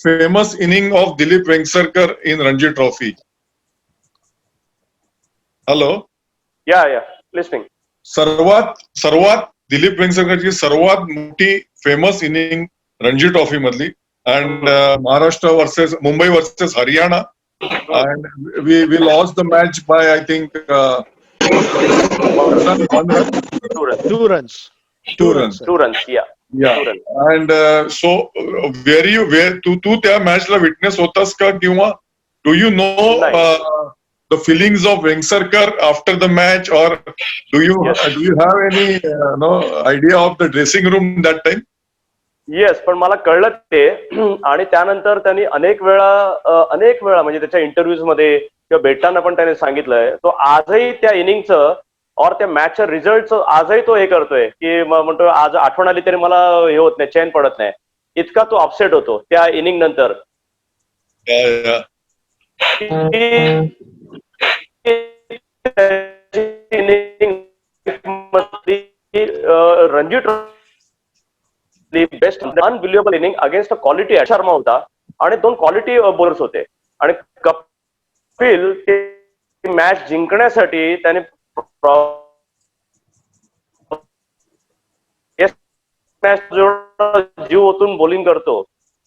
famous inning of Dilip Vengsarkar in Ranji Trophy. Hello.
Yeah. Listening.
सर्वात दिलीप वेंगसरकरची सर्वात मोठी famous inning Ranji trophy मधली, and Maharashtra versus Mumbai versus Haryana, and we lost the match by I think
2 runs.
2 runs.
2 runs. Yeah.
Yeah.
2 runs.
And so तू त्या मॅचला witness होतास का, किंवा do you know the feelings of Vengsarkar after the match, or do you have any idea of the dressing room that time?
Yes, पण मला कळलं ते, आणि त्यानंतर त्यांनी अनेक वेळा म्हणजे त्याच्या इंटरव्ह्यूज मध्ये किंवा भेटताना पण त्याने सांगितलंय, तो आजही त्या इनिंगचं और त्या मॅचच्या रिझल्टचं आजही तो हे करतोय की म्हणतो आज आठवण आली तरी मला हे होत नाही, चैन पडत नाही, इतका तो अपसेट होतो त्या इनिंग नंतर. Ranji best unbelievable inning against a quality Sharma होता, आणि 2 क्वालिटी बॉलर्स होते, आणि कपिल ते मॅच जिंकण्यासाठी त्याने जीव ओतून बॉलिंग करतो,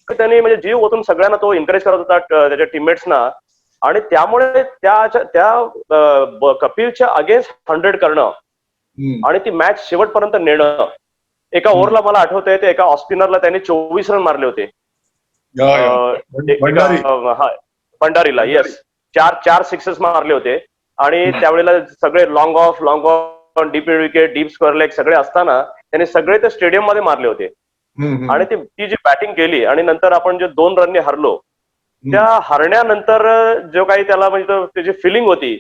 त्याने म्हणजे जीव ओतून सगळ्यांना तो एनकरेज करत होता त्याच्या टीममेट्सना, आणि त्यामुळे त्या कपिलच्या अगेन्स्ट 100 करणं आणि ती मॅच शेवटपर्यंत नेणं. एका ओव्हरला मला आठवतंय ते एका ऑस्पिनरला त्याने 24 रन मारले होते, भंडारीला. येस, 4 सिक्सेस मारले होते, आणि त्यावेळेला सगळे long of deep wicket, deep square leg सगळे असताना त्याने सगळे ते स्टेडियम मध्ये मारले होते. आणि ती जी बॅटिंग केली आणि नंतर आपण जे 2 रनने हरलो, त्या हरण्यानंतर जो काही त्याला म्हणजे त्याची फिलिंग होती,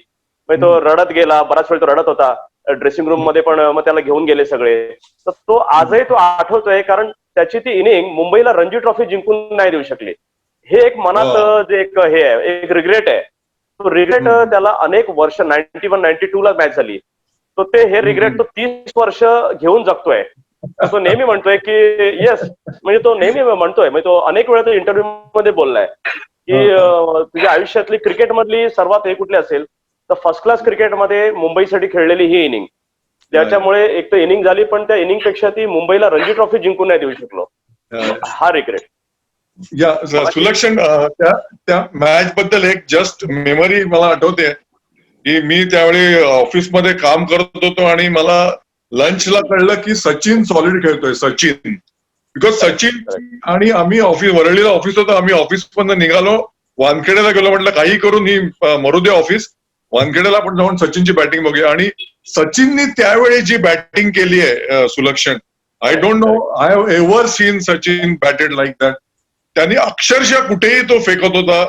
म्हणजे तो रडत गेला, बराच वेळ तो रडत होता ड्रेसिंग रूम मध्ये, पण मग त्याला घेऊन गेले सगळे. तर तो आजही तो आठवतोय, कारण त्याची ती इनिंग मुंबईला रणजी ट्रॉफी जिंकून नाही देऊ शकली. हे एक मनात जे एक हे आहे, एक रिग्रेट आहे. तो रिग्रेट त्याला अनेक वर्ष 91-92 ला मॅच झाली, तो ते हे रिग्रेट तो 30 वर्ष घेऊन जगतोय. तो नेहमी म्हणतोय की येस, म्हणजे तो नेहमी म्हणतोय, म्हणजे तो अनेक वेळा तो इंटरव्ह्यू मध्ये बोललाय की तुझ्या आयुष्यातली क्रिकेटमधली सर्वात हे कुठली असेल तर फर्स्ट क्लास क्रिकेटमध्ये मुंबईसाठी खेळलेली ही इनिंग, ज्याच्यामुळे एक तर इनिंग झाली, पण त्या इनिंग पेक्षा ती मुंबईला रणजी ट्रॉफी जिंकून नाही देऊ शकलो, हा रिग्रेट.
या सुलक्षण, त्या मॅच बद्दल एक जस्ट मेमरी मला आठवते की मी त्यावेळी ऑफिसमध्ये काम करत होतो आणि मला लंचला कळलं की सचिन सॉलिड खेळतोय, सचिन. बिकॉज सचिन आणि आम्ही वरळीला ऑफिस होतं, आम्ही ऑफिस मधून निघालो, वानखेडेला गेलो, म्हटलं काही करून ही मरू दे ऑफिस, वानखेडेला आपण जाऊन सचिनची बॅटिंग बघूया. आणि सचिननी त्यावेळी जी बॅटिंग केली आहे Sulakshan, I don't know I have ever seen Sachin batted like that. त्यांनी अक्षरशः कुठेही तो फेकत होता,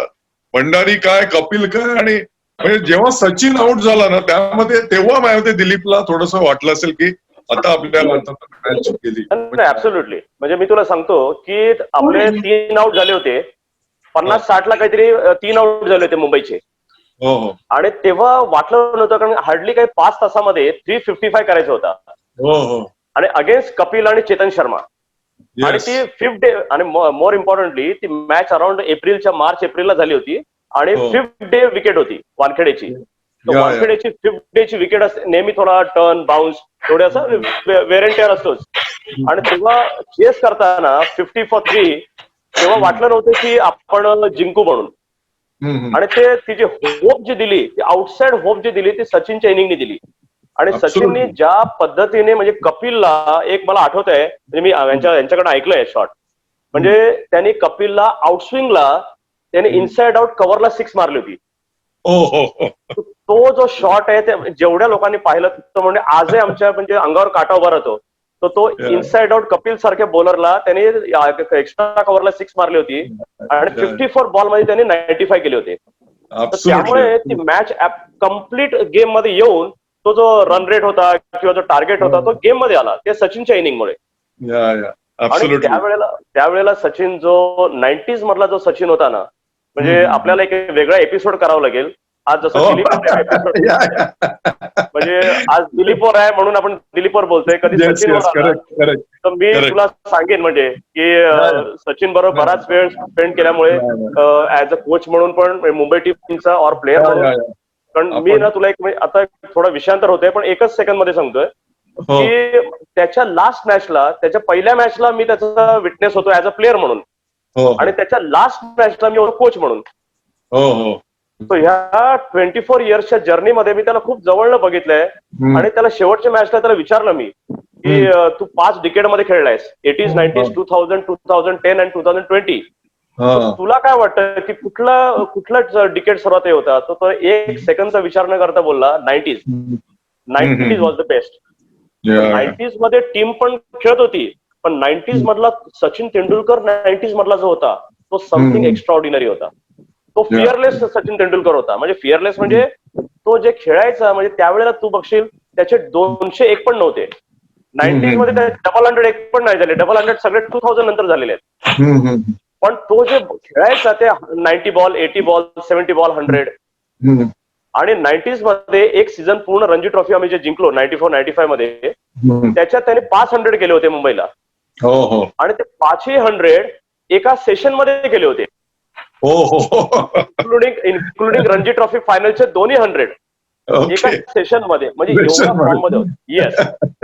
भंडारी काय, कपिल काय. आणि म्हणजे जेव्हा सचिन आउट झाला ना, त्यामध्ये तेव्हा माझ्या दिलीपला थोडस वाटलं असेल की आता आपल्याला मॅच केली.
ऍब्सोल्युटली, म्हणजे मी तुला सांगतो की आपले 3 आउट झाले होते, 50-60 ला काहीतरी 3 आउट झाले होते मुंबईचे.
हो हो
आणि तेव्हा वाटलं नव्हतं, कारण हार्डली काही 5 तासामध्ये 355 करायचा होता.
हो हो.
आणि अगेन्स्ट कपिल आणि चेतन शर्मा. आणि ती 5th डे, आणि मोर इम्पॉर्टंटली ती मॅच अराउंड मार्च एप्रिलला झाली होती, आणि 5th डे विकेट होती वानखेडेची. वानखेडेची 5th डेची विकेट असते, नेहमी थोडा टर्न बाउन्स थोडे असं वेर अँड टेअर असतोच. आणि तेव्हा चेस करताना 50 for 3, तेव्हा वाटलं नव्हतं की आपण जिंकू म्हणून. आणि ते तिची होप जी दिली, ती आउटसाइड होप जी दिली, ती सचिनच्या इनिंगनी दिली. आणि सचिननी ज्या पद्धतीने, म्हणजे कपिलला, एक मला आठवत आहे, म्हणजे मी यांच्याकडे ऐकलंय शॉट, म्हणजे त्यांनी कपिलला आउटस्विंगला त्याने इनसाइड आउट कव्हरला 6 मारली होती. तो जो शॉट आहे, ते जेवढ्या लोकांनी पाहिलं तर म्हणजे आजही आमच्या म्हणजे अंगावर काटा उभा राहतो. तो इनसाइड आउट कपिल सारख्या बॉलरला त्याने एक्स्ट्रा कव्हरला 6 मारली होती, आणि 54 बॉल मध्ये त्यांनी 95 केले होते. त्यामुळे ती मॅच कम्प्लीट गेम मध्ये येऊन तो जो रन रेट होता किंवा जो टार्गेट होता, तो गेम मध्ये आला, ते सचिनच्या इनिंगमुळे. आणि त्यावेळेला सचिन जो 90s मधला जो सचिन होता ना, म्हणजे आपल्याला एक वेगळा एपिसोड करावा लागेल. आज जसं दिलीप एपिसोड, म्हणजे आज दिलीपवर आहे म्हणून आपण दिलीपवर बोलतोय, कधी सचिनवर आला तर मी तुला सांगेन म्हणजे की सचिन बरोबर बराच वेळ स्पेंड केल्यामुळे ऍज अ कोच म्हणून पण, मुंबई टीमचा और प्लेअर म्हणून. कारण मी ना तुला एक, आता थोडा विषयांतर होतोय पण एकच सेकंड मध्ये सांगतोय की त्याच्या लास्ट मॅचला, त्याच्या पहिल्या मॅचला मी त्याचा विटनेस होतो ऍज अ प्लेअर म्हणून, आणि त्याच्या लास्ट मॅचला मी होतो कोच म्हणून. तो ह्या 24 इयर्सच्या जर्नीमध्ये मी त्याला खूप जवळनं बघितलंय. आणि त्याला शेवटच्या मॅचला त्याला विचारलं मी की तू 5 डिकेड मध्ये खेळलायस, 80s, 90s, 2000, 2010 आणि 2020. तुला काय वाटतं की कुठला डिकेड सर्वात हे होता? तो 1 सेकंडचा विचार न करता बोलला 90s was the best. 90s मध्ये टीम पण खेळत होती, पण 90s मधला सचिन तेंडुलकर 90s मधला जो होता, तो समथिंग एक्स्ट्राऑर्डिनरी होता. तो फिअरलेस सचिन तेंडुलकर होता. म्हणजे फिअरलेस म्हणजे तो जे खेळायचा, म्हणजे त्यावेळेला तू बघशील त्याचे 201 पण नव्हते. 90s मध्ये त्या 100 पण नाही झाले. 100 सगळे 2000 नंतर झालेले आहेत. पण तो जे खेळायचा ते 90 बॉल, 80 बॉल, 70 बॉल, 100. आणि 90s मध्ये एक सीझन पूर्ण रणजी ट्रॉफी आम्ही जे जिंकलो 94-95 मध्ये, त्याच्यात त्याने 500 केले होते मुंबईला. आणि ते 5ही 100 एका सेशन मध्ये केले होते, इन्क्लुडिंग रणजी ट्रॉफी फायनलचे दोन्ही 100 एका सेशन मध्ये. म्हणजे एवढ्या फॉर्म मध्ये होते. येस.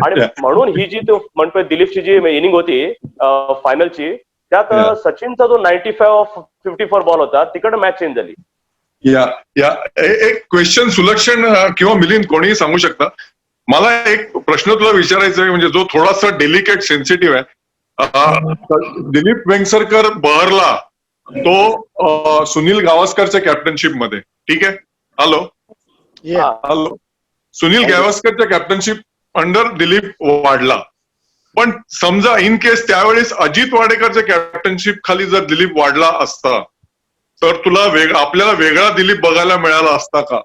आणि म्हणून ही जी तो म्हणतोय दिलीपची जी इनिंग होती फायनलची, त्यात सचिनचा जो 95-54 बॉल होता, तिकडे मॅच चेंज झाली.
एक क्वेश्चन सुलक्षण किंवा मिलिंद कोणीही सांगू शकता. मला एक प्रश्न तुला विचारायचा आहे, म्हणजे जो थोडासा डेलिकेट सेन्सिटिव्ह आहे. दिलीप वेंगसरकर बहरला तो सुनील गावस्करच्या कॅप्टनशिप मध्ये, ठीक आहे? हॅलो, सुनील गावस्करच्या कॅप्टनशिप अंडर दिलीप वाढला. पण समजा इन केस त्यावेळेस अजित वाडेकरच्या कॅप्टनशिप खाली जर दिलीप वाढला असता तर तुला आपल्याला वेगळा दिलीप बघायला मिळाला असता का?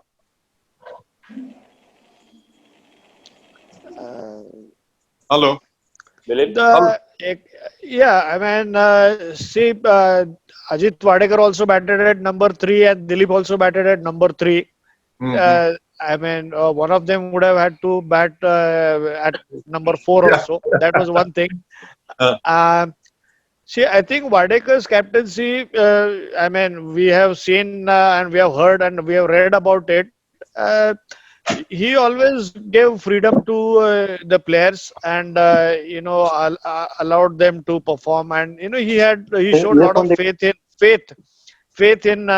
Hello
Milind,
I mean, see, Ajit Wadekar also batted at number 3 and Dilip also batted at number 3. I mean, one of them would have had to bat at number 4 also. That was one thing. See, I think Wadekar's captaincy, I mean, we have seen and we have heard and we have read about it. He always gave freedom to the players and allowed them to perform, and he showed a lot of faith in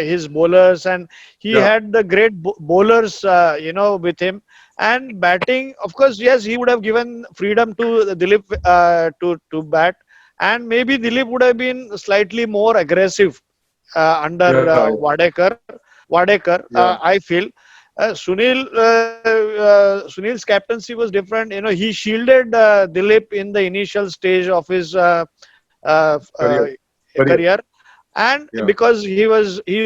his bowlers, and he had the great bowlers with him. And batting, of course, yes, he would have given freedom to Dilip to bat, and maybe Dilip would have been slightly more aggressive under Wadekar. I feel. Sunil's captaincy was different. He shielded Dilip in the initial stage of his career, and because he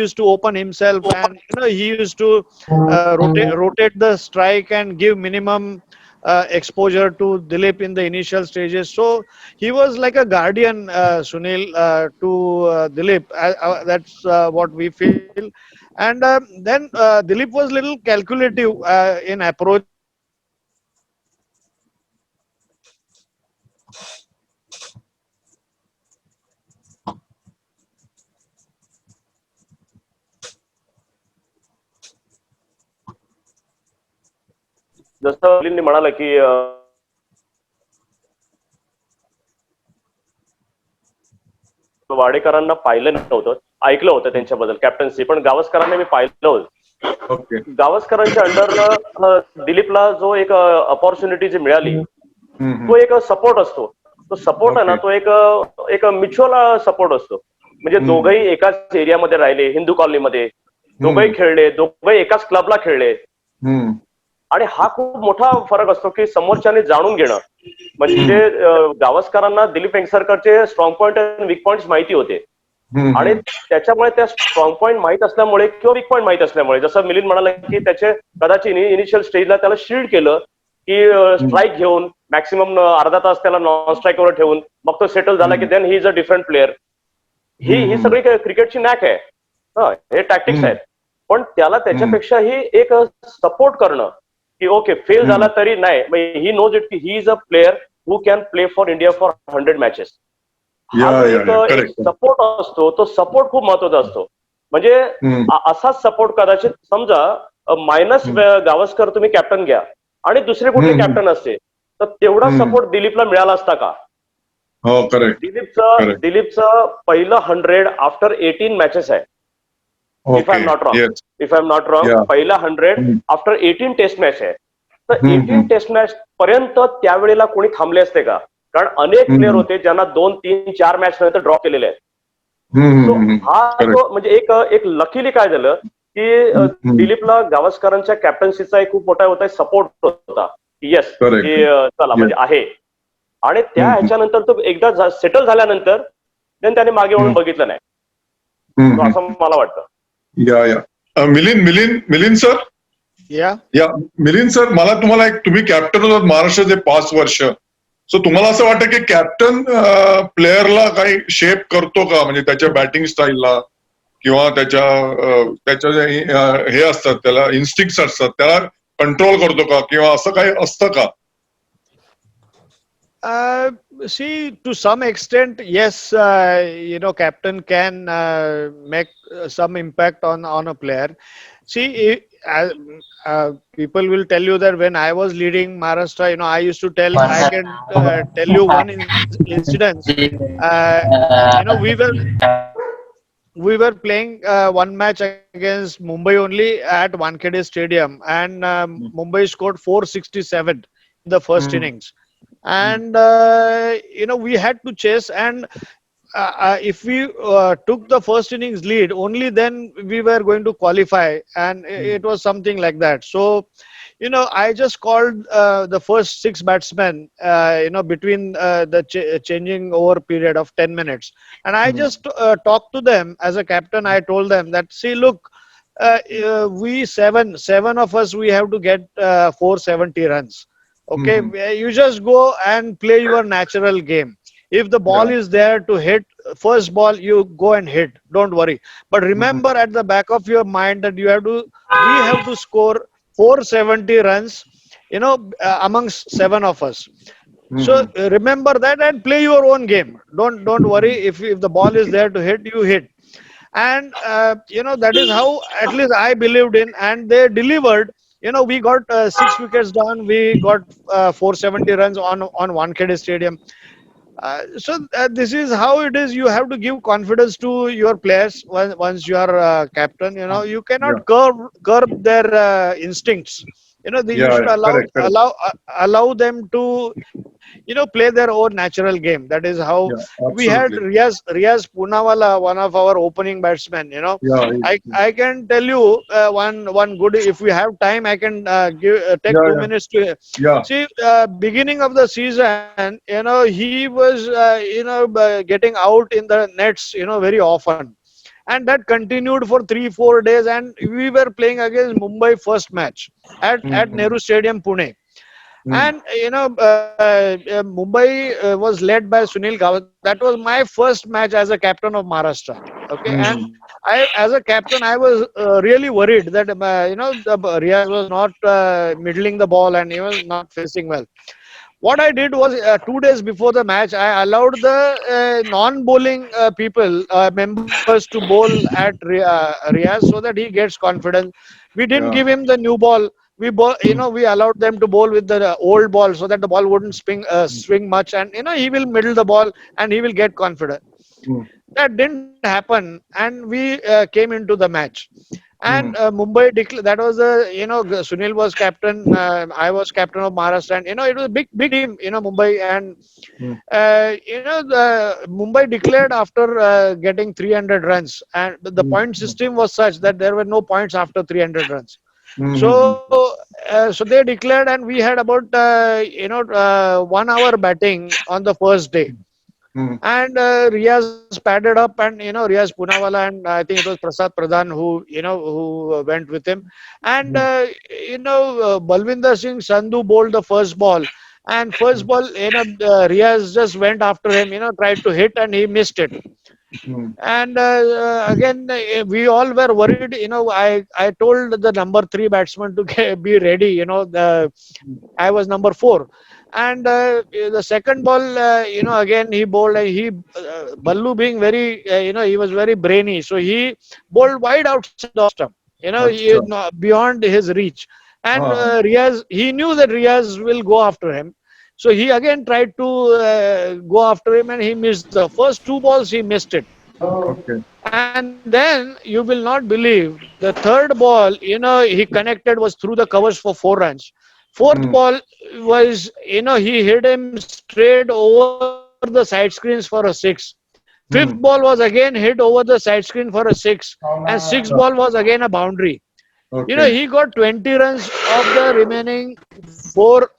used to open himself, and he used to rotate the strike and give minimum exposure to Dilip in the initial stages. So he was like a guardian, Sunil, to Dilip. That's what we feel. And then Dilip was little calculative in approach.
जसं मिलिंदने म्हणाला की वाडेकरांना पाहिलं नव्हतं, ऐकलं होतं त्यांच्याबद्दल captaincy, पण गावस्करांना मी पाहिलं होतं. गावस्करांच्या अंडर दिलीपला जो एक अपॉर्च्युनिटी जी मिळाली तो एक सपोर्ट असतो. तो सपोर्ट आहे ना, तो एक म्युच्युअल सपोर्ट असतो. म्हणजे दोघंही एकाच एरियामध्ये राहिले, हिंदू कॉलनीमध्ये दोघंही खेळले, दोघंही एकाच क्लबला खेळले, आणि हा खूप मोठा फरक असतो की समोरच्याने जाणून घेणं. म्हणजे गावस्करांना दिलीप वेंगसरकरचे स्ट्रॉंग पॉईंट आणि वीक पॉईंट माहिती होते, आणि त्याच्यामुळे त्या स्ट्रॉंग पॉईंट माहित असल्यामुळे किंवा वीक पॉईंट माहित असल्यामुळे, जसं मिलिंद म्हणाला की त्याचे कदाचित इनिशियल स्टेजला त्याला शील्ड केलं की स्ट्राईक घेऊन मॅक्सिमम अर्धा तास त्याला नॉन स्ट्राईकवर ठेवून मग तो सेटल झाला की then he is a different player. ही सगळी क्रिकेटची नॅक आहे, हे टॅक्टिक्स आहेत. पण त्याला त्याच्यापेक्षाही एक सपोर्ट करणं की ओके फेल झाला तरी नाही, ही नोज इट की ही is a player who can play for India for 100 matches. एक सपोर्ट असतो, तो सपोर्ट खूप महत्वाचा असतो. म्हणजे असाच सपोर्ट कदाचित समजा मायनस गावस्कर तुम्ही कॅप्टन घ्या आणि दुसरे कुठले कॅप्टन असते तर तेवढा सपोर्ट दिलीपला मिळाला असता का? दिलीपचं पहिलं 100 आफ्टर 18 मॅचेस आहे, if I am not wrong. पहिला 100 आफ्टर 18 टेस्ट मॅच आहे. तर 18 टेस्ट मॅच पर्यंत त्यावेळेला कोणी थांबले असते का? कारण अनेक प्लेअर होते ज्यांना 2, 3, 4 मॅच नंतर ड्रॉप केलेले आहेत. हा तो म्हणजे एक लकीली काय झालं की दिलीपला गावस्करांच्या कॅप्टन्सीचा एक खूप मोठा होता सपोर्ट होता, येस की चला म्हणजे आहे. आणि त्या ह्याच्यानंतर तो एकदा सेटल झाल्यानंतर त्याने मागे वळून बघितलं नाही, असं मला वाटतं.
मिलिंद सर, मला तुम्हाला तुम्ही कॅप्टन होतात महाराष्ट्राचे 5 वर्ष. सो तुम्हाला असं वाटतं की कॅप्टन प्लेअरला काही शेप करतो का? म्हणजे त्याच्या बॅटिंग स्टाईलला किंवा त्याच्या हे असतात त्याला इन्स्टिंक्ट्स असतात त्याला कंट्रोल करतो का, किंवा असं काही असतं का?
See, to some extent, yes, captain can make some impact on a player. See, people will tell you that when I was leading Maharashtra, I used to I can tell you one incident. We were playing one match against Mumbai only at Wankhede Stadium, and Mumbai scored 467 in the first innings. And we had to chase, and if we took the first innings lead, only then we were going to qualify, and it was something like that. So I just called the first 6 batsmen, between the changing over period of 10 minutes. And I just talked to them as a captain. I told them that, see, look, we seven of us, we have to get 470 runs. Okay, you just go and play your natural game. If the ball is there to hit, first ball, you go and hit. Don't worry. But remember at the back of your mind that we have to score 470 runs, amongst 7 of us. So remember that and play your own game. Don't worry. If the ball is there to hit, you hit. And that is how at least I believed in, and they delivered. We got 6 wickets down. We got 470 runs on Wankhede Stadium. This is how it is. You have to give confidence to your players once you are captain. You cannot curb their instincts. You should allow them to play their own natural game. That is how we had Riaz Poonawalla, one of our opening batsmen. I can tell you one good. If we have time, I can take 2 minutes to see. Beginning of the season, he was getting out in the nets, very often. And that continued for 3-4 days, and we were playing against Mumbai first match at Nehru Stadium, Pune. And Mumbai was led by Sunil Gavaskar. That was my first match as a captain of Maharashtra. Okay, and I, as a captain, I was really worried that the Riaz was not middling the ball and he was not facing well. What I did was 2 days before the match, I allowed the non-bowling members to bowl at Riaz so that he gets confidence. We didn't give him the new ball. We allowed them to bowl with the old ball so that the ball wouldn't swing much, and he will middle the ball and he will get confident. That didn't happen, and we came into the match. And Mumbai declared, that was Sunil was captain, I was captain of Maharashtra, and it was a big team, Mumbai, and the Mumbai declared after getting 300 runs, and the point system was such that there were no points after 300 runs. So they declared, and we had about 1 hour batting on the first day. And Riaz padded up, and Riaz Poonawalla, and I think it was Prasad Pradhan who went with him. And Balwinder Singh Sandhu bowled the first ball, and first ball Riaz just went after him, tried to hit, and he missed it. And again, we all were worried. I told the number 3 batsman to be ready. I was number 4. And the second ball, again he bowled. Ballu being very, he was very brainy, so he bowled wide outside the stump. Beyond his reach. And Riaz, he knew that Riaz will go after him. So he again tried to go after him, and he missed the first 2 balls. He missed it.
Okay.
And then you will not believe, the third ball, he connected was through the covers for 4 runs. Fourth ball was, he hit him straight over the side screens for a 6. Fifth ball was again hit over the side screen for a 6, and 6th ball was again a boundary.
Okay.
He got 20 runs of the remaining four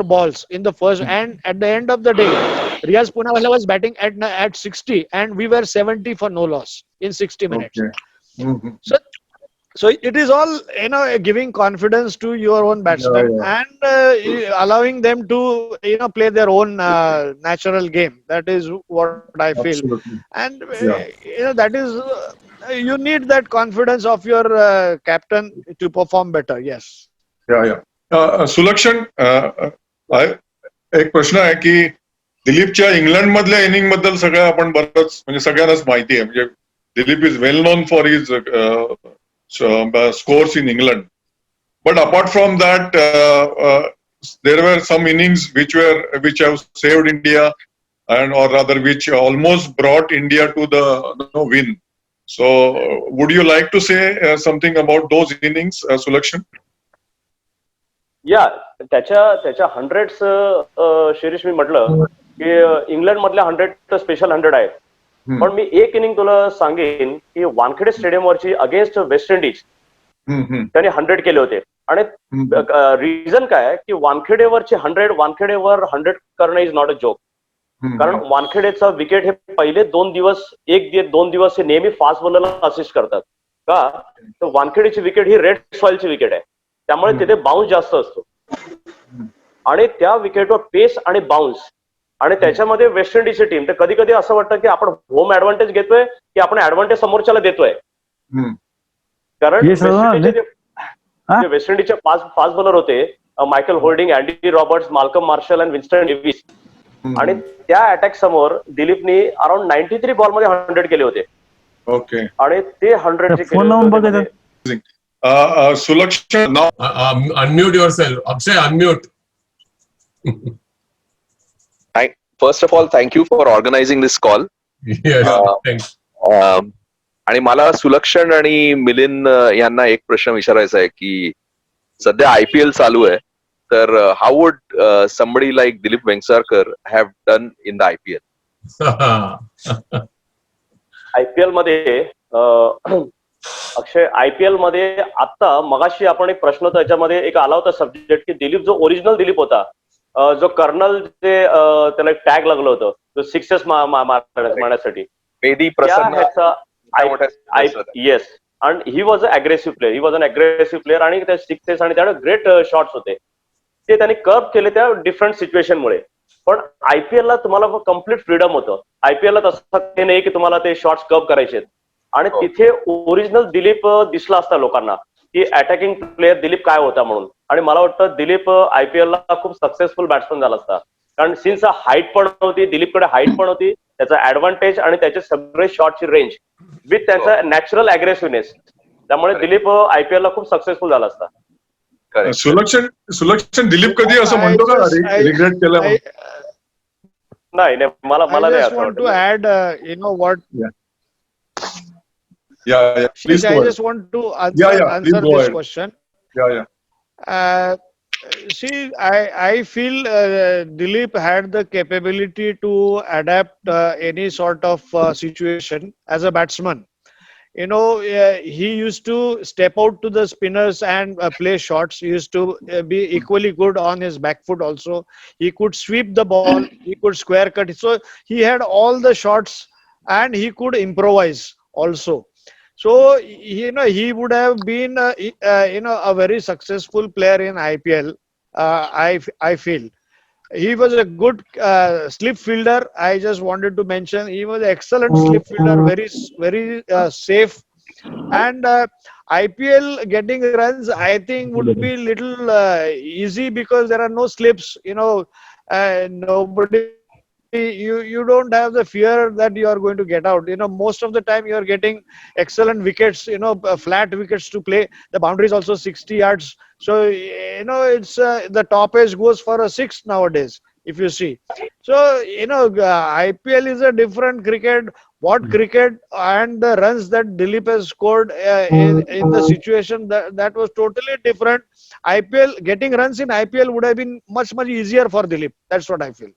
balls in the first, and at the end of the day, Riaz Poonawalla was batting at 60, and we were 70 for no loss in 60 minutes.
Okay.
So it is all giving confidence to your own batsmen and allowing them to play their own natural game. That is what I feel.
Absolutely.
And that is you need that confidence of your captain to perform better. Yes.
सुलक्षण, एक प्रश्न आहे की दिलीपच्या England मधल्या inning बद्दल सगळं आपण बरंच, म्हणजे सगळ्यांनाच माहिती आहे. म्हणजे Dilip is well known for his scores in England, but apart from that, there were some innings which have saved India, or rather which almost brought India to the win. So, would you like to say something about those innings, Sulakshan?
त्याच्या 100s Shirish मी म्हटलं की England मधल्या 100 तर special 100 आहेत. पण मी एक inning तुला सांगेन की वानखेडे स्टेडियम वरची अगेन्स्ट वेस्ट इंडिज त्यांनी 100 केले होते. आणि रिझन काय आहे की वानखेडेवरचे 100 वानखेडेवर 100 करणं इज नॉट अ जोक. कारण वानखेडेचा विकेट हे पहिले 2 दिवस 1-2 दिवस हे नेहमी फास्ट बॉलरला असिस्ट करतात का, तर वानखेडेची विकेट ही रेड सॉइलची विकेट आहे, त्यामुळे तिथे बाउन्स जास्त असतो. आणि त्या विकेटवर पेस आणि बाउन्स, आणि त्याच्यामध्ये वेस्ट इंडिजची टीम, तर कधी कधी असं वाटतं की आपण होम ऍडव्हान्टेज घेतोय की आपण ऍडव्हान्टेज समोरच्याला देतोय. कारण वेस्ट इंडिजचे 5 फास्ट बॉलर होते, Michael Holding, Andy Roberts, Malcolm Marshall आणि विन्स्टन डेव्हिस. आणि त्या अटॅक समोर दिलीपने अराउंड 93 बॉलमध्ये 100 केले होते.
ओके.
आणि ते 100 जे केले
सुलक्षण,
unmute yourself. Akshay, unmute.
First of all, thank you for organizing this call.
Yes, thanks.
आणि मला सुलक्षण आणि मिलिंद यांना एक प्रश्न विचारायचा आहे की सध्या IPL चालू आहे, तर how would somebody like Dilip Vengsarkar have done in the IPL?
IPL मध्ये अक्षय, IPL मध्ये आता मगाशी आपण एक प्रश्न त्याच्यामध्ये एक आला होता सब्जेक्ट की दिलीप जो ओरिजिनल दिलीप होता, जो कर्नल जे त्याला एक टॅग लागलं होतं जो सिक्सेस मारण्यासाठी,
बेदी प्रसन्न,
येस, आणि he was a aggressive player, he was an aggressive player, आणि त्या सिक्सेस आणि त्याला ग्रेट शॉट्स होते ते त्यांनी कर्व केले त्या डिफरंट सिच्युएशनमुळे. पण IPL ला तुम्हाला कम्प्लीट फ्रीडम होतं. IPL ला तसं नाही की तुम्हाला ते शॉट्स कर्व करायचे, आणि तिथे ओरिजिनल दिलीप दिसला असता लोकांना की अटॅकिंग प्लेअर दिलीप काय होता म्हणून. आणि मला वाटतं दिलीप IPL ला खूप सक्सेसफुल बॅट्समन झाला असता, कारण सिन्स हाईट पण होती, दिलीपकडे हाईट पण होती, त्याचा ऍडव्हान्टेज आणि त्याचे सगळे शॉटची रेंज विथ त्याचा नॅचरल अग्रेसिव्हनेस, त्यामुळे दिलीप IPL ला खूप सक्सेसफुल झाला असता.
सुलक्षण दिलीप कधी असं म्हणतो का रिग्रेट केलं?
नाही, मला नाही असं
want to add, you know what?
Yeah. Please go
I
ahead.
just want to answer
go
this
ahead.
question.
Yeah.
See, I feel Dilip had the capability to adapt any sort of situation as a batsman. You know, he used to step out to the spinners and play shots. He used to be equally good on his back foot also. He could sweep the ball, he could square cut. So he had all the shots and he could improvise also. So, you know, he would have been, a very successful player in IPL. I feel. He was a good slip fielder. I just wanted to mention he was an excellent slip fielder, very safe. And IPL getting runs, I think, would be little easy because there are no slips. You know, nobody. You don't have the fear that you are going to get out. You know, most of the time you are getting excellent wickets. You know, flat wickets to play. The boundary is also 60 yards. So you know, it's the top edge goes for a 6 nowadays, if you see. So you know, IPL is a different cricket. What cricket and the runs that Dilip has scored in the situation that was totally different. IPL getting runs in IPL would have been much easier for Dilip. That's what I feel.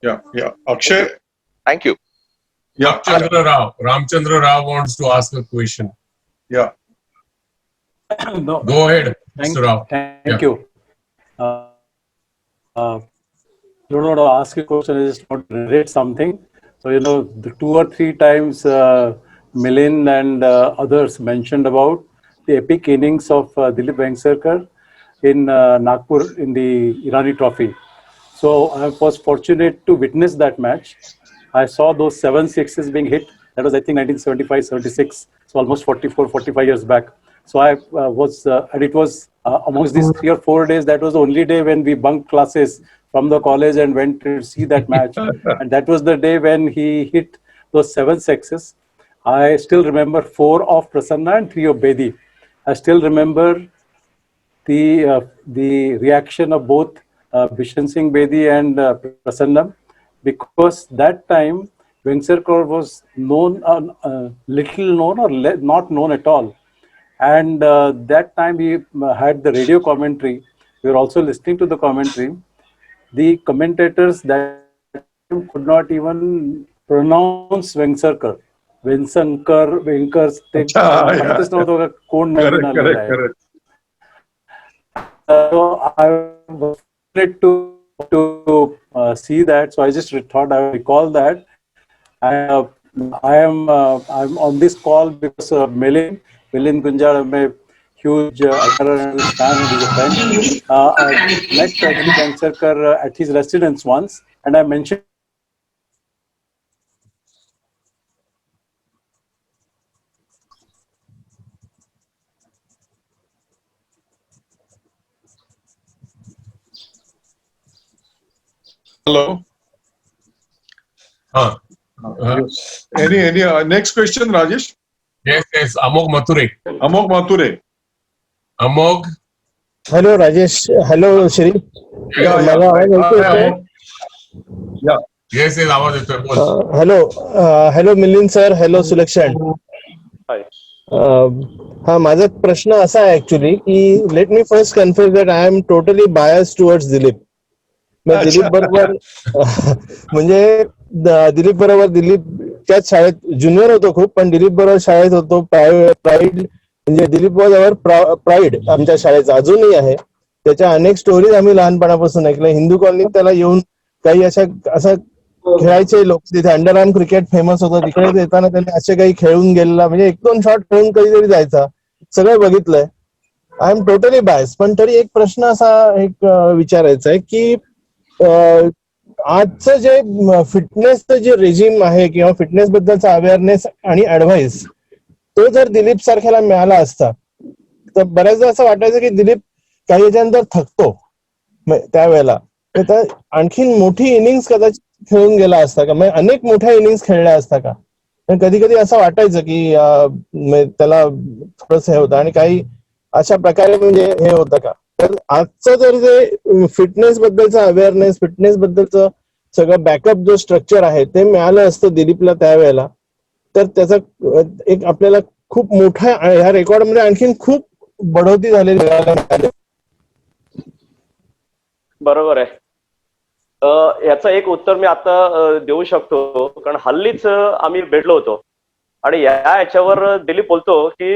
Yeah. Akshay.
Thank you.
Yeah.
Ramchandra Rao wants to ask a question.
Yeah.
No.
Go ahead, Mr. Rao.
Thank you. Don't want to ask a question. I just want to narrate something. So, you know, the 2 or 3 times Milind and others mentioned about the epic innings of Dilip Vengsarkar in Nagpur in the Irani Trophy. So I was fortunate to witness that match. I saw those 7 sixes being hit. That was, I think, 1975-76. So almost 45 years back. So I and it was amongst these 3 or 4 days, that was the only day when we bunked classes from the college and went to see that match. And that was the day when he hit those 7 sixes. I still remember 4 of Prasanna and 3 of Bedi. I still remember the reaction of both Bishan Singh Bedi and Prasanna, because that time Vengsarkar was known, little known or not known at all. And that time he had the radio commentary. We were also listening to the commentary. The commentators that time could not even pronounce Vengsarkar. Venkars.
Correct.
So I was glad to see that. So I just thought I would recall that. And I'm on this call because Milind Gunjar, I'm a huge admirer and huge fan, and he's a friend. I met Dilip Vengsarkar at his residence once, and I mentioned.
Hello. Any next question, Rajesh?
Yes, Amog Mathur.
Amok Mathur.
Amog,
hello Rajesh hello Shri मला आवाज ऐकू येतोय?
yes, आवाज येतोय, बोल.
Hello hello Milind sir hello Sulakshan
Hi.
हा माझा प्रश्न असा आहे ऍक्च्युली की let me first confess that I am totally bias towards Dilip Dilip बरोबर म्हणजे दिलीप बरोबर दिलीपच्याच शाळेत ज्युनियर होतो खूप पण दिलीप बरोबर शाळेत होतो प्राईड म्हणजे दिलीप वॉज अवर प्राईड आमच्या शाळेचा अजूनही आहे त्याच्या अनेक स्टोरीज आम्ही लहानपणापासून ऐकल्या हिंदू कॉलनीत त्याला येऊन काही असं खेळायचे लोक तिथे अंडर आर्म क्रिकेट फेमस होतं तिकडे येताना त्यांनी असे काही खेळून गेलेला म्हणजे 1-2 शॉट खेळून कधीतरी जायचा सगळं बघितलंय आय एम टोटली बायस पण तरी एक प्रश्न असा एक विचारायचा आहे की आजचं जे फिटनेसचं जे रेजिम आहे किंवा फिटनेस बद्दलचा अवेअरनेस आणि ऍडव्हाइस तो जर दिलीप सारख्याला मिळाला असता तर बऱ्याचदा असं वाटायचं की दिलीप काही याच्यानंतर थकतो त्यावेळेला तर आणखीन मोठी इनिंग्स कदाचित खेळून गेला असता का म्हणजे अनेक मोठ्या इनिंग्स खेळल्या असता का कधी कधी असं वाटायचं की त्याला थोडंसं हे होतं आणि काही अशा प्रकारे म्हणजे हे होतं का तर आजचं जर जे फिटनेस बद्दलचं अवेअरनेस फिटनेस बद्दलचं सगळं बॅकअप जो स्ट्रक्चर आहे ते मिळालं असतं दिलीपला त्यावेळेला तर त्याचा एक आपल्याला खूप मोठा ह्या रेकॉर्डमध्ये आणखीन खूप बढोती झालेली
बरोबर आहे याचं एक उत्तर मी आता देऊ शकतो कारण हल्लीच आम्ही भेटलो होतो आणि याच्यावर दिलीप बोलतो की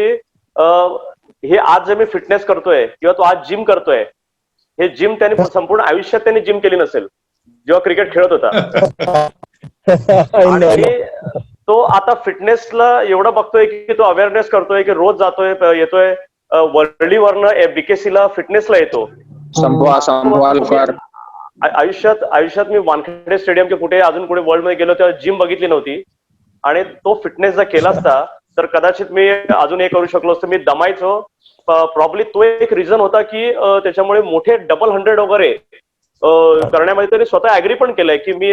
हे आज जे मी फिटनेस करतोय किंवा तो आज जिम करतोय हे जिम त्याने संपूर्ण आयुष्यात त्यांनी जिम केली नसेल जेव्हा क्रिकेट खेळत होता आणि तो आता फिटनेसला एवढं बघतोय की तो अवेअरनेस करतोय की रोज जातोय येतोय वर्ल्डीवरनं बीकेसीला फिटनेसला येतो आयुष्यात मी वानखेडे स्टेडियम के कुठे अजून कुठे वर्ल्ड मध्ये गेलो तेव्हा जिम बघितली नव्हती आणि तो फिटनेस जर केला असता तर कदाचित मी अजून हे करू शकलो असतो मी दमायचो प्रॉब्ली तो एक रिझन होता की त्याच्यामुळे मोठे 100 वगैरे करण्यामध्ये त्यांनी स्वतः अग्री पण केलंय की मी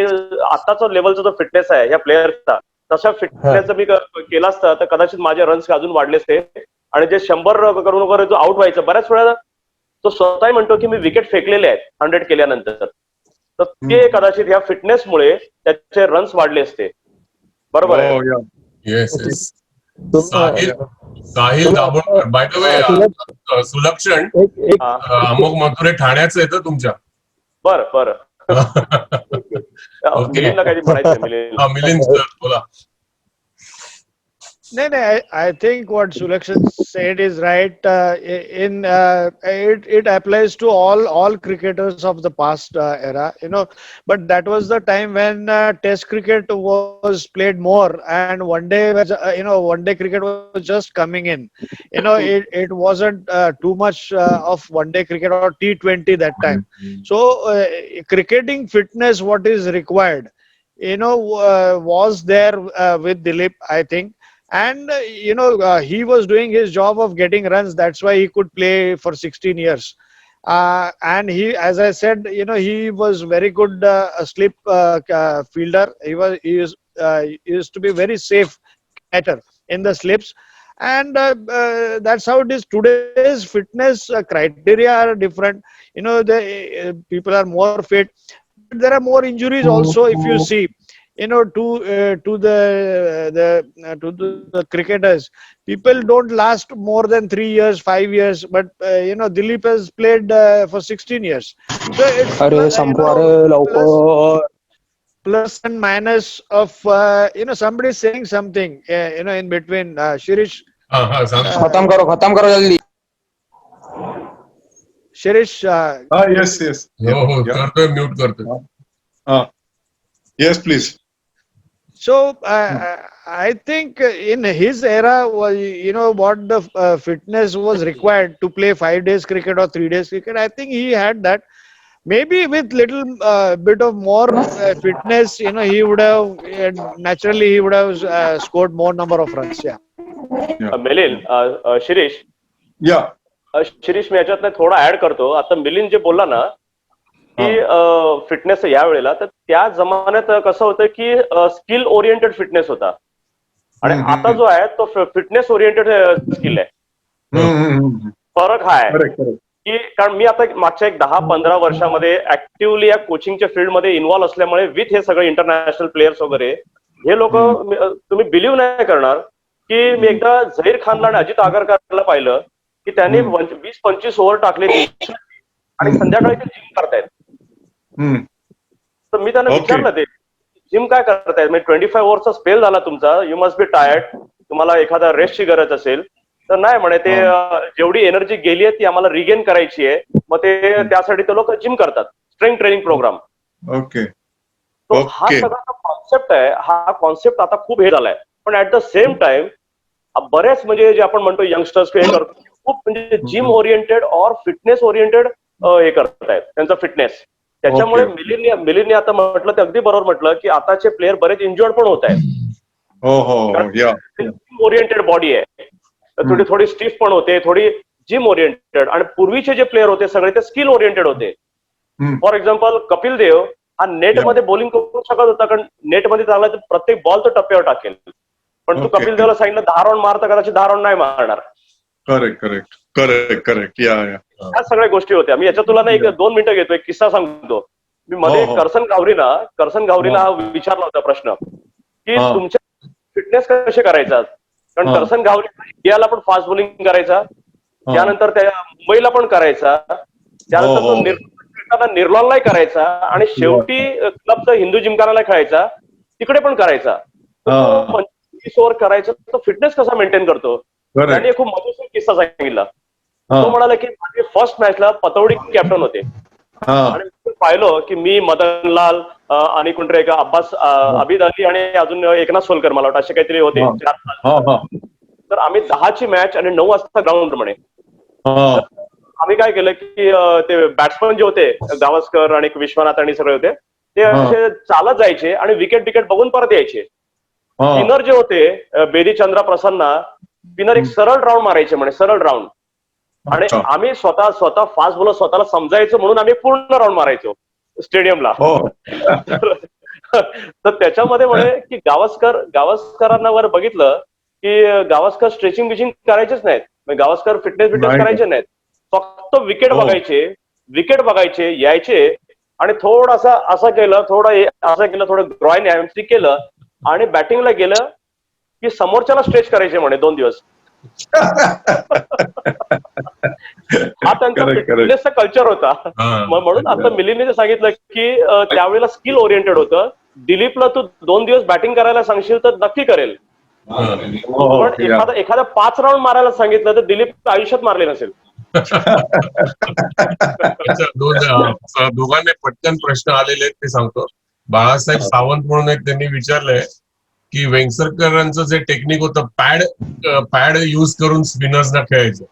आताचा लेवलचा जो फिटनेस आहे या प्लेयरचा तशा फिटनेस जर मी केला असता तर कदाचित माझे रन्स अजून वाढले असते आणि जे 100 करून वगैरे जो आउट व्हायचा बऱ्याच वेळा तो स्वतःही म्हणतो की मी विकेट फेकलेले आहेत 100 केल्यानंतर तर ते कदाचित ह्या फिटनेसमुळे त्याचे रन्स वाढले असते बरोबर आहे
yes Sahil Dabholkar by the way Sulakshan Amog Mathur ठाण्याचं येतं तुमच्या
बरं मिलिंदला काही म्हणायचं
मिलिंद बोला
No, I think what Sulakshan said is right. It applies to all cricketers of the past era, But that was the time when Test cricket was played more, and one day cricket was just coming in. It wasn't too much of one day cricket or T20 that time. So cricketing fitness, what is required, was there with Dilip, I think. And he was doing his job of getting runs. That's why he could play for 16 years. And he, as I said, he was very good slip fielder. He used to be very safe catcher in the slips. And that's how it is. Today's fitness criteria are different. The people are more fit. There are more injuries also. If you see. To the cricketers, people don't last more than 3 years, 5 years. But Dilip has played for 16 years. So it's plus and minus of somebody saying something. In between. Shirish. Shirish,
हा yes yes
हो हो करतोय, mute करतोय.
हा yes please.
so I think in his era, you know what the fitness was required to play 5 days cricket or 3 days cricket. I think he had that. Maybe with little bit of more fitness, you know, he would have naturally he would have scored more number of runs. Yeah.
Milind, Shirish,
या
शिरीष मी याच्यात थोडा add करतो. आता मिलिंद जे बोलला ना की fitness या वेळेला, तर त्या जमान्यात कसं होतं की स्किल ओरिएंटेड फिटनेस होता आणि आता जो आहे तो फिटनेस ओरिएंटेड स्किल आहे. फरक हा आहे की कारण मी आता मागच्या एक 10-15 वर्षामध्ये ऍक्टिव्हली या कोचिंगच्या फील्डमध्ये इन्व्हॉल्व्ह असल्यामुळे विथ हे सगळे इंटरनॅशनल प्लेयर्स वगैरे हे लोक, तुम्ही बिलीव्ह नाही करणार की मी एकदा झहीर खानला आणि अजित आगरकरला पाहिलं की त्यांनी 20-25 ओव्हर टाकले आणि संध्याकाळी ते जिम करतायत. तर मी त्यांना विचारलं ते जिम काय करतायत, म्हणजे 25 ओव्हरचा स्पेल झाला तुमचा, यू मस्ट बी टायर्ड, तुम्हाला एखादा रेस्टची गरज असेल. तर नाही म्हणे, ते जेवढी एनर्जी गेली आहे ती आम्हाला रिगेन करायची आहे, मग ते त्यासाठी ते लोक जिम करतात, स्ट्रेंथ ट्रेनिंग प्रोग्राम.
ओके.
तो हा सगळा कॉन्सेप्ट आहे, हा कॉन्सेप्ट आता खूप हे झालाय. पण ऍट द सेम टाइम बरेच म्हणजे जे आपण म्हणतो यंगस्टर्स हे करतो, खूप म्हणजे जिम ओरिएंटेड और फिटनेस ओरिएंटेड हे करतायत त्यांचा फिटनेस. त्याच्यामुळे मिलिंदने आता म्हटलं ते अगदी बरोबर म्हटलं की आताचे प्लेयर बरेच इंजुअर्ड पण होत आहेत. जिम ओरिएंटेड बॉडी आहे, थोडी स्टिफ पण होते, थोडी जिम ओरिएंटेड. आणि पूर्वीचे जे प्लेयर होते सगळे ते स्किल ओरिएंटेड होते. फॉर एक्झाम्पल कपिल देव हा नेटमध्ये बॉलिंग करू शकत होता, कारण नेटमध्ये चांगला तर प्रत्येक बॉल तो टप्प्यावर टाकेल. पण तू कपिल देवला सांगितलं 10 राऊंड मारता, कदाचित 10 राऊंड नाही मारणार.
करेक्ट
ह्या सगळ्या गोष्टी होत्या. मी याच्या तुला ना 1-2 मिनिटं घेतो, एक किस्सा सांगतो. मी मध्ये करसन गावरीला हा विचारला होता प्रश्न की तुमच्या फिटनेस कसे करायचा, कारण करसन गावरी इंडियाला पण फास्ट बॉलिंग करायचा, त्यानंतर त्या मुंबईला पण करायचा, त्यानंतर निर्लॉनलाही करायचा आणि शेवटी क्लबचा हिंदू जिमखानाला खेळायचा, तिकडे पण करायचा. 20 ओव्हर करायचा. तो फिटनेस कसा मेंटेन करतो, त्यांनी खूप मजेशीर किस्सा सांगितला. तो म्हणाला की माझे फर्स्ट मॅचला पतौडी कॅप्टन होते आणि पाहिलं की मी, मदनलाल आणि कोणतरी एक अब्बास अबिद अली आणि अजून एकनाथ सोलकर मला वाटतं असे काहीतरी होते 4. तर आम्ही 10ची मॅच आणि 9 वाजता ग्राउंड म्हणे. आम्ही काय केलं की ते बॅट्समन जे होते गावस्कर आणि विश्वनाथ आणि सगळे होते ते असे चालत जायचे आणि विकेट बघून परत यायचे. स्पिनर जे होते बेदी चंद्रा प्रसन्ना, स्पिनर एक सरळ राऊंड मारायचे म्हणे, सरळ राऊंड. आणि आम्ही स्वतः फास्ट बॉलर स्वतःला समजायचं म्हणून आम्ही पूर्ण राऊंड मारायचो स्टेडियमला. तर त्याच्यामध्ये म्हणे की गावस्करांना वर बघितलं की गावस्कर स्ट्रेचिंग बिचिंग करायचेच नाहीत, गावस्कर फिटनेस करायचे नाहीत, फक्त विकेट बघायचे यायचे आणि थोडासा असं केलं, थोडं ग्रॉइन हॅमस्ट्रिंग केलं आणि बॅटिंगला गेलं की समोरच्याला स्ट्रेच करायचे म्हणे 2 दिवस. हा त्यांचा फिटनेसचा कल्चर होता. म्हणून आता मिलिंदने सांगितलं की त्यावेळेला स्किल ओरिएंटेड होतं. दिलीपला तू 2 दिवस बॅटिंग करायला सांगशील तर नक्की करेल, पण एखादा 5 राऊंड मारायला सांगितलं तर दिलीप आयुष्यात मारले नसेल.
दोघांना पटकन प्रश्न आलेले आहेत ते सांगतो. बाळासाहेब सावंत म्हणून एक त्यांनी विचारलंय की वेंगसरकरांचं जे टेक्निक होतं पॅड यूज करून स्पिनर्सना खेळायचं,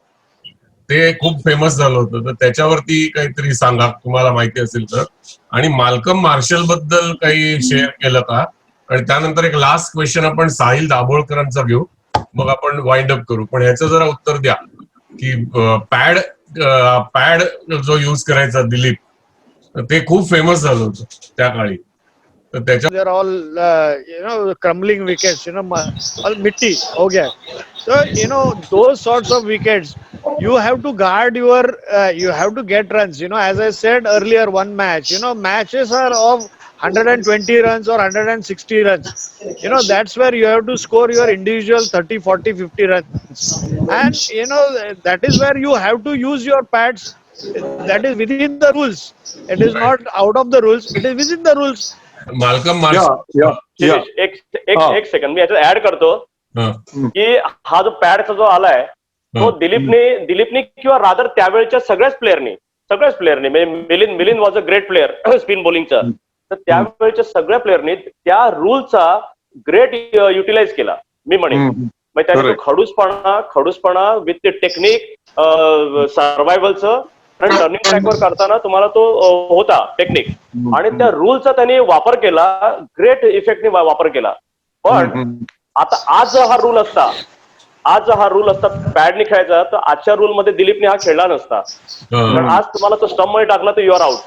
ते खूप फेमस झालं होतं. तर त्याच्यावरती काहीतरी सांगा तुम्हाला माहिती असेल तर. आणि माल्कम मार्शल बद्दल काही शेअर केलं का? आणि त्यानंतर एक लास्ट क्वेश्चन आपण साहिल दाभोळकरांचा घेऊ, मग आपण वाइंड अप करू. पण ह्याचं जरा उत्तर द्या की पॅड जो यूज करायचा दिलीप, ते खूप फेमस झालं होतं त्या काळी. तर त्याच्या
They're all crumbling wickets, all mitti ho gaya. So those sorts of wickets you have to guard you have to get runs. As I said earlier, one match, matches are of 120 runs or 160 runs. That's where you have to score your individual 30, 40, 50 runs. And that is where you have to use your pads. That is within the rules. It is not out of the rules. It is within the rules.
Malcolm Marshall
एक second मी याच्यात add करतो की हा जो पॅडचा जो आलाय तो दिलीपने किंवा रादर त्यावेळेच्या सगळ्याच प्लेअरनी सगळ्याच प्लेअरनी म्हणजे Milind was a great player spin बॉलिंगचं. तर त्यावेळेच्या सगळ्या प्लेअरनी त्या रूलचा ग्रेट युटिलाइज केला मी म्हणेन. म्हणजे त्याने तो खडूसपणा विथ टेक्निक सर्व्हायव्हलचं आणि टर्निंग ट्रॅकवर करताना तुम्हाला तो होता टेक्निक आणि त्या रूलचा त्यांनी वापर केला, ग्रेट इफेक्टने वापर केला. पण आता आज जर हा रूल असता पॅडने खेळायचा तर आजच्या रूल मध्ये दिलीपने हा खेळला नसता. कारण आज तुम्हाला तो स्टंप मध्ये टाकला तर युआर आउट.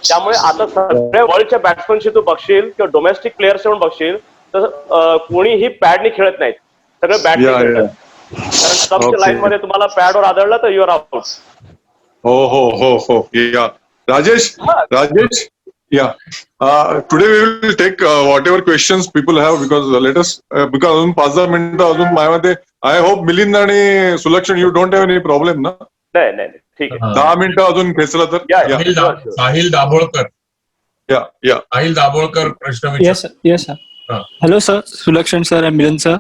त्यामुळे आता सगळ्या वर्ल्डच्या बॅट्समनशी तू बघशील किंवा डोमेस्टिक प्लेयर्स म्हणून बघशील तर कोणीही पॅडने खेळत नाहीत, सगळे बॅटने खेळतात. कारण स्टंपच्या लाईन मध्ये तुम्हाला पॅडवर आदळला तर युआर आउट.
हो. या Rajesh Yeah. Today we will take whatever questions people have because because अजून 5-10 मिनिटं अजून माझ्यामध्ये I hope मिलिंद आणि सुलक्षण you don't have any problem ना?
नाही ठीक आहे.
10 मिनिटं अजून खेचला तर.
साहिल दाभोळकर. साहिल दाभोळकर प्रश्न विचार.
Yes sir. हॅलो सर, सुलक्षण सर आणि मिलिंद सर.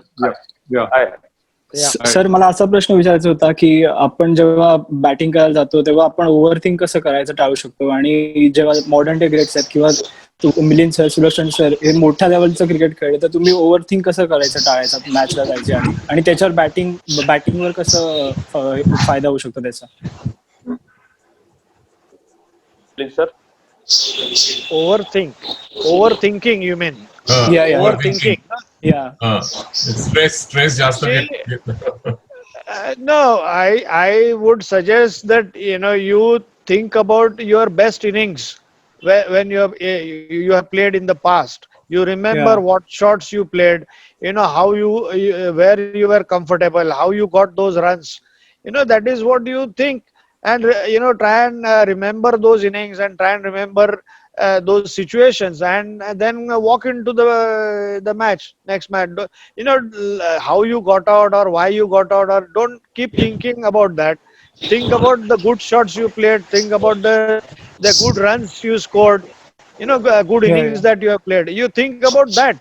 सर मला असा प्रश्न विचारायचा होता की आपण जेव्हा बॅटिंग करायला जातो तेव्हा आपण ओव्हरथिंक कसं करायचं टाळू शकतो, आणि जेव्हा मॉडर्न डे ग्रेट्स आहेत किंवा मिलिंद सर, सुलक्षण सर हे मोठ्या लेवलचं क्रिकेट खेळले तर तुम्ही ओव्हरथिंक कसं करायचं टाळायचं मॅचला जायचे आणि त्याच्यावर बॅटिंगवर कसं फायदा होऊ शकतो त्याचा?
Sir
Overthinking, you mean?
Yeah.
Overthinking.
Yeah.
Stress जास्त
No, I would suggest that you think about your best innings when you have played in the past. You remember what shots you played, how where you were comfortable, how you got those runs. That is what you think, and try and remember those innings and try and remember those situations, and then walk into the next match. How you got out or why you got out, or don't keep thinking about that. Think about the good shots you played. Think about the good runs you scored. Good innings that you have played. You think about that,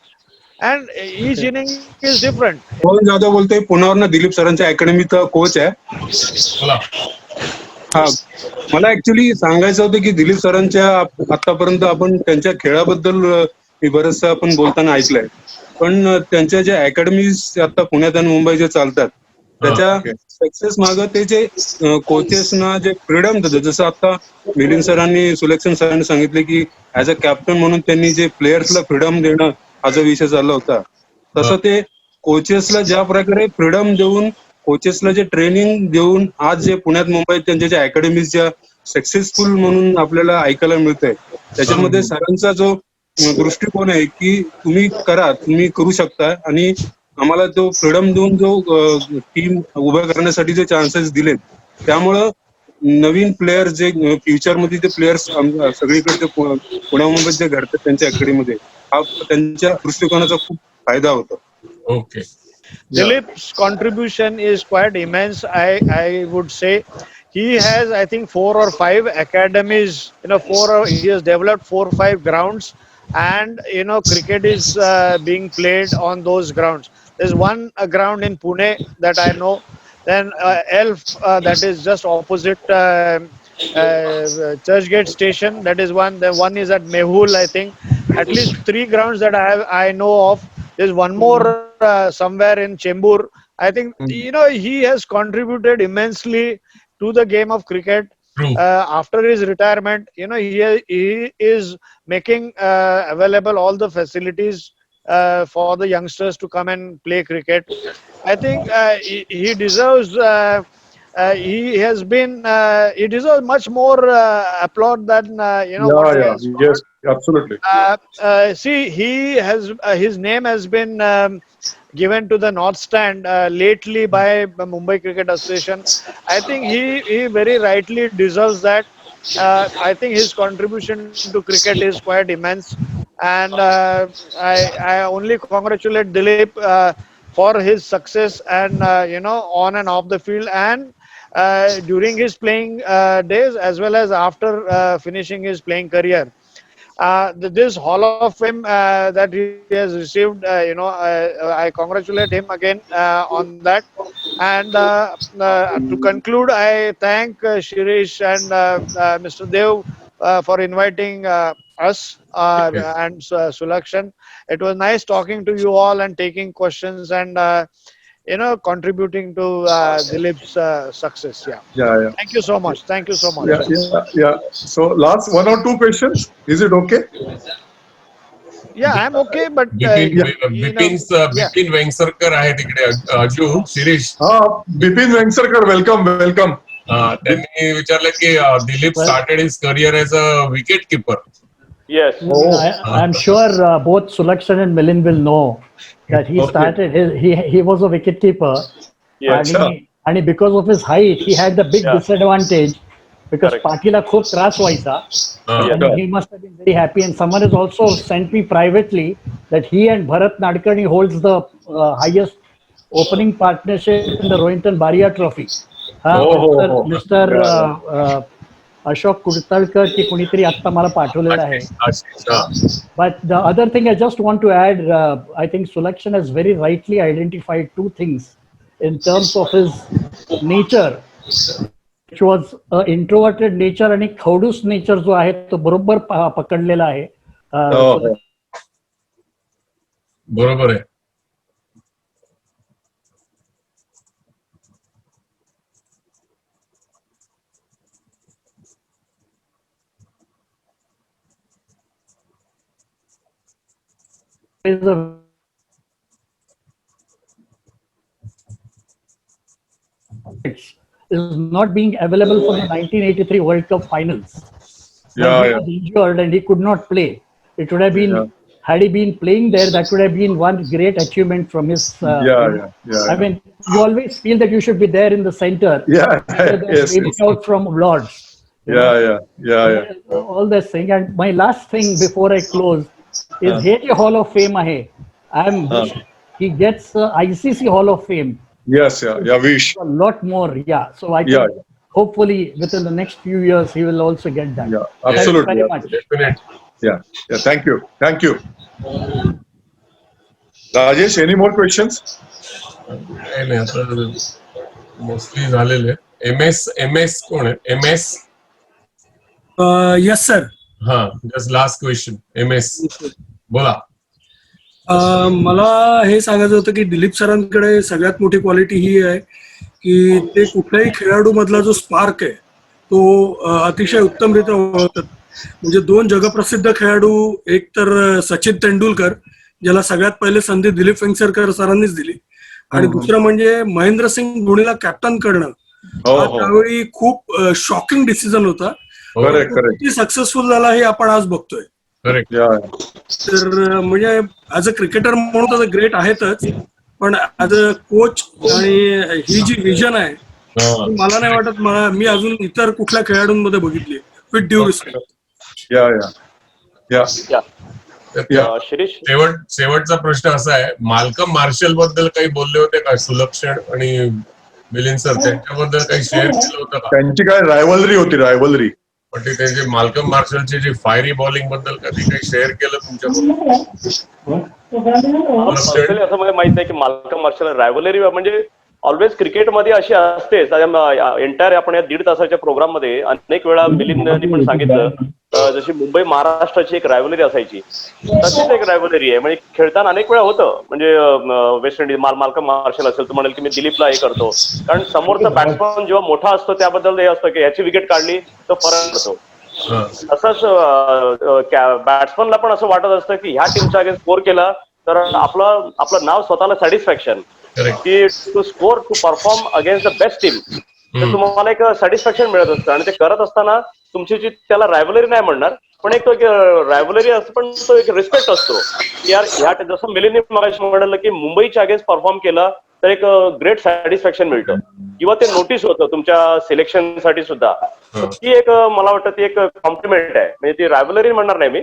and each inning is different.
पवन जाधव बोलतोय पुण्यावरनं, दिलीप सरांच्या अकॅडमीचा coach आहे. हा, मला actually सांगायचं होतं की दिलीप सरांच्या आतापर्यंत आपण त्यांच्या खेळाबद्दल मी बरंचसं आपण बोलताना ऐकलंय, पण त्यांच्या ज्या अकॅडमीज आता पुण्यात आणि मुंबई जे चालतात त्याच्या सक्सेस मागे ते जे कोचेसना जे फ्रीडम देतात, जसं आता मिलिंद सरांनी, सुलक्षण सरांनी सांगितले की ऍज अ कॅप्टन म्हणून त्यांनी जे प्लेयर्सला फ्रीडम देणं हा जो विषय चालला होता, तसं ते कोचेसला ज्या प्रकारे फ्रीडम देऊन, कोचेसला जे ट्रेनिंग देऊन आज जे पुण्यात मुंबईत त्यांच्या ज्या अकॅडमीज ज्या सक्सेसफुल म्हणून आपल्याला ऐकायला मिळतंय, त्याच्यामध्ये सरांचा जो दृष्टिकोन आहे की तुम्ही करा, तुम्ही करू शकता, आणि आम्हाला तो फ्रीडम देऊन जो टीम उभं करण्यासाठी जे चान्सेस दिलेत, त्यामुळं नवीन प्लेयर्स जे फ्युचरमध्ये ते प्लेयर्स सगळीकडे पुण्या मुंबईत जे घडतात त्यांच्या अकॅडमीमध्ये, हा त्यांच्या दृष्टिकोनाचा खूप फायदा होतो.
Okay.
Dilip's contribution is quite immense. I would say he has, I think, 4 or 5 academies. He has developed 4 or 5 grounds, and cricket is being played on those grounds. There's one ground in Pune that I know. Then Elf, that is just opposite Churchgate Station. That is one. Then one is at Mehul, I think. At least 3 grounds that I know of. There's one more somewhere in Chembur. I think he has contributed immensely to the game of cricket. After his retirement, he is making available all the facilities for the youngsters to come and play cricket. I think he deserves. He deserves much more applaud than what he has scored.
Yes, absolutely.
See, he has his name has been given to the North Stand lately by Mumbai Cricket Association. I think he very rightly deserves that. I think his contribution to cricket is quite immense, and I only congratulate Dilip for his success, and on and off the field, and during his playing days as well as after finishing his playing career. This Hall of Fame that he has received, I congratulate him again on that. And to conclude, I thank Shirish and Mr. Dev for inviting us and Sulakshan. It was nice talking to you all and taking questions and contributing to Dilip's success. Yeah.
Yeah.
Thank you so much. Thank you so much.
Yeah. So last 1 or 2 questions. Is it okay?
Yeah, I'm okay, but
Bipin Vengsarkar आहे तिकडे. अजू Shirish
Bipin Vengsarkar, welcome.
त्यांनी विचारलं की Dilip started his career as a wicket keeper.
Yes.
I'm sure both Sulakshan and Milind will know that he started. He was a wicketkeeper, and because of his height, he had the big disadvantage because Patila खूप त्रास व्हायचा. And he must have been very happy. And someone has also sent me privately that he and Bharat Nadkarni holds the highest opening partnership in the Rohinton Baria Trophy. Mr. Ashok Kurtalkar की कुणीतरी आता मला पाठवलेला आहे. But the other thing I just want to add, I think Sulakshan has very rightly identified 2 things in terms of his nature, which was introverted nature आणि खवडूस nature जो आहे तो बरोबर पकडलेला आहे.
बरोबर आहे.
Is not being available for the 1983 World Cup finals. He was injured and he could not play. It would have been, had he been playing there, that would have been one great achievement from his. I mean, you always feel that you should be there in the center. Out from Lords. All this thing. And my last thing before I close is Hate Hall of Fame. He gets ICC Hall of Fame.
Wish
a lot more. So I think hopefully within the next few years he will also get that.
Absolutely.
Thank you very
much. Thank you. Rajesh, any more questions?
Mostly झालेले. MS कोण आहे? MS.
Yes sir.
Just last question. MS बोला.
मला हे सांगायचं होतं की दिलीप सरांकडे सगळ्यात मोठी क्वालिटी ही आहे की ते कुठल्याही खेळाडू मधला जो स्पार्क आहे तो अतिशय उत्तमरित्या ओळखतात. म्हणजे 2 जगप्रसिद्ध खेळाडू, एक तर सचिन तेंडुलकर ज्याला सगळ्यात पहिले संधी दिलीप वेंगसरकर सरांनीच दिली, आणि दुसरं म्हणजे महेंद्रसिंग धोनीला कॅप्टन करणं. त्यावेळी खूप शॉकिंग डिसिजन होता. किती सक्सेसफुल झाला हे आपण आज बघतोय. तर म्हणजे ऍज अ क्रिकेटर म्हणून तर ग्रेट आहेतच, पण ऍज अ कोच आणि ही जी विजन आहे मला नाही वाटत मी अजून इतर कुठल्या खेळाडूंमध्ये बघितली विथ ड्यू रिस्पेक्ट.
शेवटचा प्रश्न असा आहे, माल्कम मार्शल बद्दल काही बोलले होते का सुलक्षण आणि मिलिंद सर? त्यांच्याबद्दल काही शेअर केलं होतं का?
त्यांची काय रायव्हलरी होती.
पण ते त्यांचे माल्कम मार्शलचे जे फायरी बॉलिंग बद्दल कधी काही शेअर केलं तुमच्याबरोबर?
असं मला माहित नाही की माल्कम मार्शल रायव्हलरी म्हणजे ऑलवेज क्रिकेटमध्ये अशी असतेच. एंटायर आपण या 1.5 तासाच्या प्रोग्राम मध्ये अनेक वेळा मिलिंदनी पण सांगितलं, जशी मुंबई महाराष्ट्राची एक रायव्हलरी असायची तशीच एक रायव्हलरी आहे. म्हणजे खेळताना अनेक वेळा होतं, म्हणजे वेस्ट इंडिज माल्कम मार्शल असेल तर म्हणेल की मी दिलीपला हे करतो, कारण समोरचा बॅट्समन जेव्हा मोठा असतो त्याबद्दल हे असतं की ह्याची विकेट काढली तर फरक पडतो. तसंच बॅट्समनला पण असं वाटत असतं की ह्या टीमच्या अगेन्स्ट स्कोर केला तर आपलं नाव स्वतःला सॅटिस्फॅक्शन की to score to perform against the best team, तर तुम्हाला एक सॅटिस्फॅक्शन मिळत असतं. आणि ते करत असताना तुमची जी त्याला रायव्हलरी नाही म्हणणार पण एक रायव्हलरी असतो, पण तो एक रिस्पेक्ट असतो की यार ह्या जसं मिलिंदनी मगाशी म्हटलं की मुंबईच्या अगेन्स्ट परफॉर्म केला तर एक ग्रेट सॅटिस्फॅक्शन मिळतं किंवा ते नोटीस होतं तुमच्या सिलेक्शन साठी सुद्धा. ती एक मला वाटतं ती एक कॉम्प्लिमेंट आहे, म्हणजे ती रायव्हलरी म्हणणार नाही मी.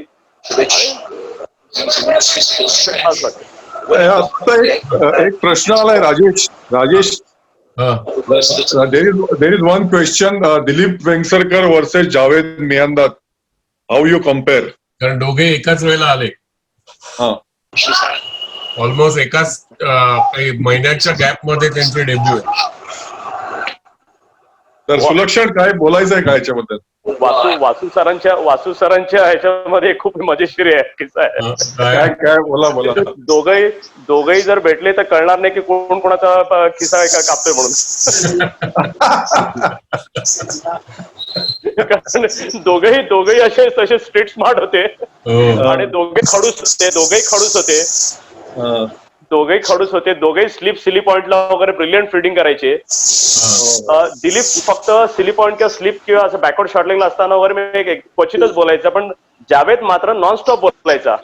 एक प्रश्न आलाय Rajesh. there is one question, Dilip Vengsarkar versus Javed Miandad, how you compare?
कारण दोघे एकाच वेळेला आले. ऑलमोस्ट एकाच काही महिन्याच्या गॅप मध्ये त्यांचे डेब्यू आहे.
तर सुलक्षण काय बोलायचं आहे का याच्याबद्दल?
वासू सरांच्या ह्याच्यामध्ये खूप मजेशीर आहे किस्सा आहे.
काय काय बोला.
दोघही जर भेटले तर कळणार नाही की कोण कोणाचा खिसा कापतोय म्हणून. दोघही असे तसे स्ट्रीट स्मार्ट होते आणि दोघेही खडूस होते. दोघेही स्लिप पॉइंटला वगैरे ब्रिलियंट फिल्डिंग करायचे. दिलीप फक्त स्लिप पॉइंट किंवा स्लिप किंवा असं बॅकवर्ड शॉटलिंगला असताना वगैरे मी क्वचितच बोलायचा, पण जावेद मात्र नॉनस्टॉप बोलायचा.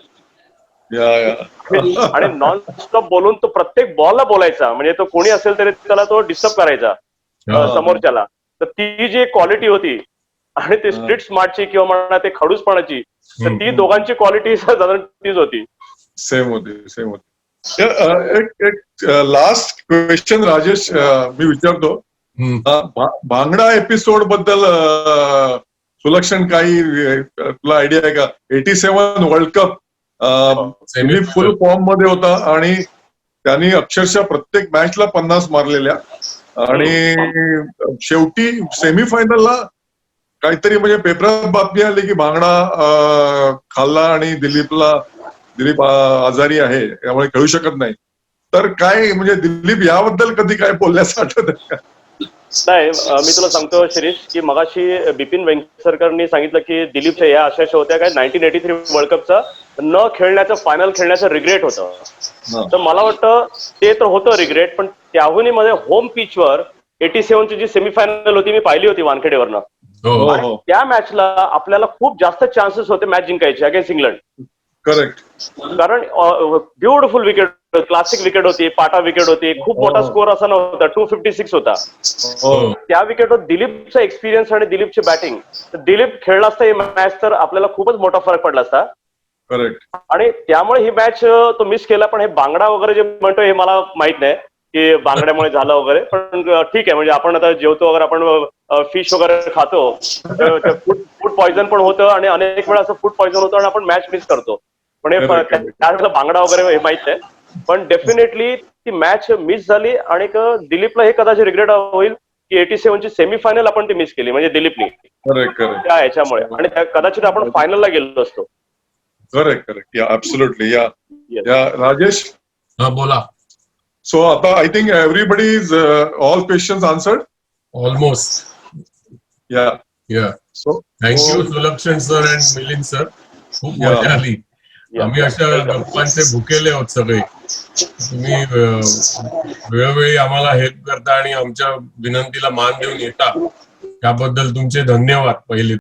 आणि नॉनस्टॉप बोलून तो प्रत्येक बॉलला बोलायचा, म्हणजे तो कोणी असेल तरी त्याला तो डिस्टर्ब करायचा समोरच्याला. तर ती जी क्वालिटी होती आणि ते स्ट्रीट स्मार्टची किंवा म्हणा ते खडूसपणाची, तर ती दोघांची क्वालिटी साधारण तीच होती.
सेम होती. एक लास्ट क्वेश्चन राजेश मी विचारतो. भांगडा एपिसोड बद्दल सुलक्षण काही तुला आयडिया आहे का? 87 वर्ल्ड कप फुल फॉर्म मध्ये होता आणि त्यांनी अक्षरशः प्रत्येक मॅचला 50 मारलेल्या आणि शेवटी सेमीफायनलला काहीतरी म्हणजे पेपरात बातमी आली की भांगडा खाल्ला आणि दिलीप आजारी आहे त्यामुळे खेळू शकत नाही. तर काय म्हणजे दिलीप याबद्दल कधी काय बोलल्यास आठवत का?
नाही, मी तुला सांगतो शिरीष की मगाशी बिपिन वेंगसरकरनी सांगितलं की दिलीपच्या या अशा होत्या काय 1983 वर्ल्ड कपचा न खेळण्याचं, फायनल खेळण्याचं रिग्रेट होतं. तर मला वाटतं ते तर होतं रिग्रेट, पण त्याहूनही मध्ये होम पिचवर 87ची जी सेमीफायनल होती मी पाहिली होती वानखेडेवरनं. त्या मॅचला आपल्याला खूप जास्त चान्सेस होते मॅच जिंकायचे अगेन्स्ट इंग्लंड.
करेक्ट.
कारण ब्युटिफुल विकेट, क्लासिक विकेट होती, पाटा विकेट होती, खूप मोठा स्कोर असा नव्हता, 256 होता. त्या विकेटवर दिलीपचा एक्सपिरियन्स आणि दिलीपची बॅटिंग, दिलीप खेळला असता ही मॅच तर आपल्याला खूपच मोठा फरक पडला असता.
करेक्ट.
आणि त्यामुळे ही मॅच तो मिस केला. पण हे बांगडा वगैरे जे म्हणतो हे मला माहित नाही की बांगड्यामुळे झालं वगैरे, पण ठीक आहे. म्हणजे आपण आता जेवतो वगैरे, आपण फिश वगैरे खातो, फूड पॉइझन पण होतं आणि अनेक वेळा असं फूड पॉइझन होतं आणि आपण मॅच मिस करतो. पण हे त्यावेळेला बांगडा वगैरे हे माहित आहे. पण डेफिनेटली ती मॅच मिस झाली आणि दिलीपला हे कदाचित रिग्रेट होईल की 87ची सेमीफायनल आपण ती मिस केली, म्हणजे दिलीपनी त्या ह्याच्यामुळे, आणि कदाचित आपण फायनलला गेलो असतो.
करेक्ट. या ऍब्सोल्युटली. या राजेश
बोला.
सो आता I think everybody is all questions answered
almost. Yeah so thank you Sulakshan sir and Milind sir. खूप मजा आली. आम्ही अशा गप्पांचे भुकेले आहोत सगळे. तुम्ही वेळोवेळी आम्हाला हेल्प करता आणि आमच्या विनंतीला मान देऊन येता, त्याबद्दल तुमचे धन्यवाद पहिले.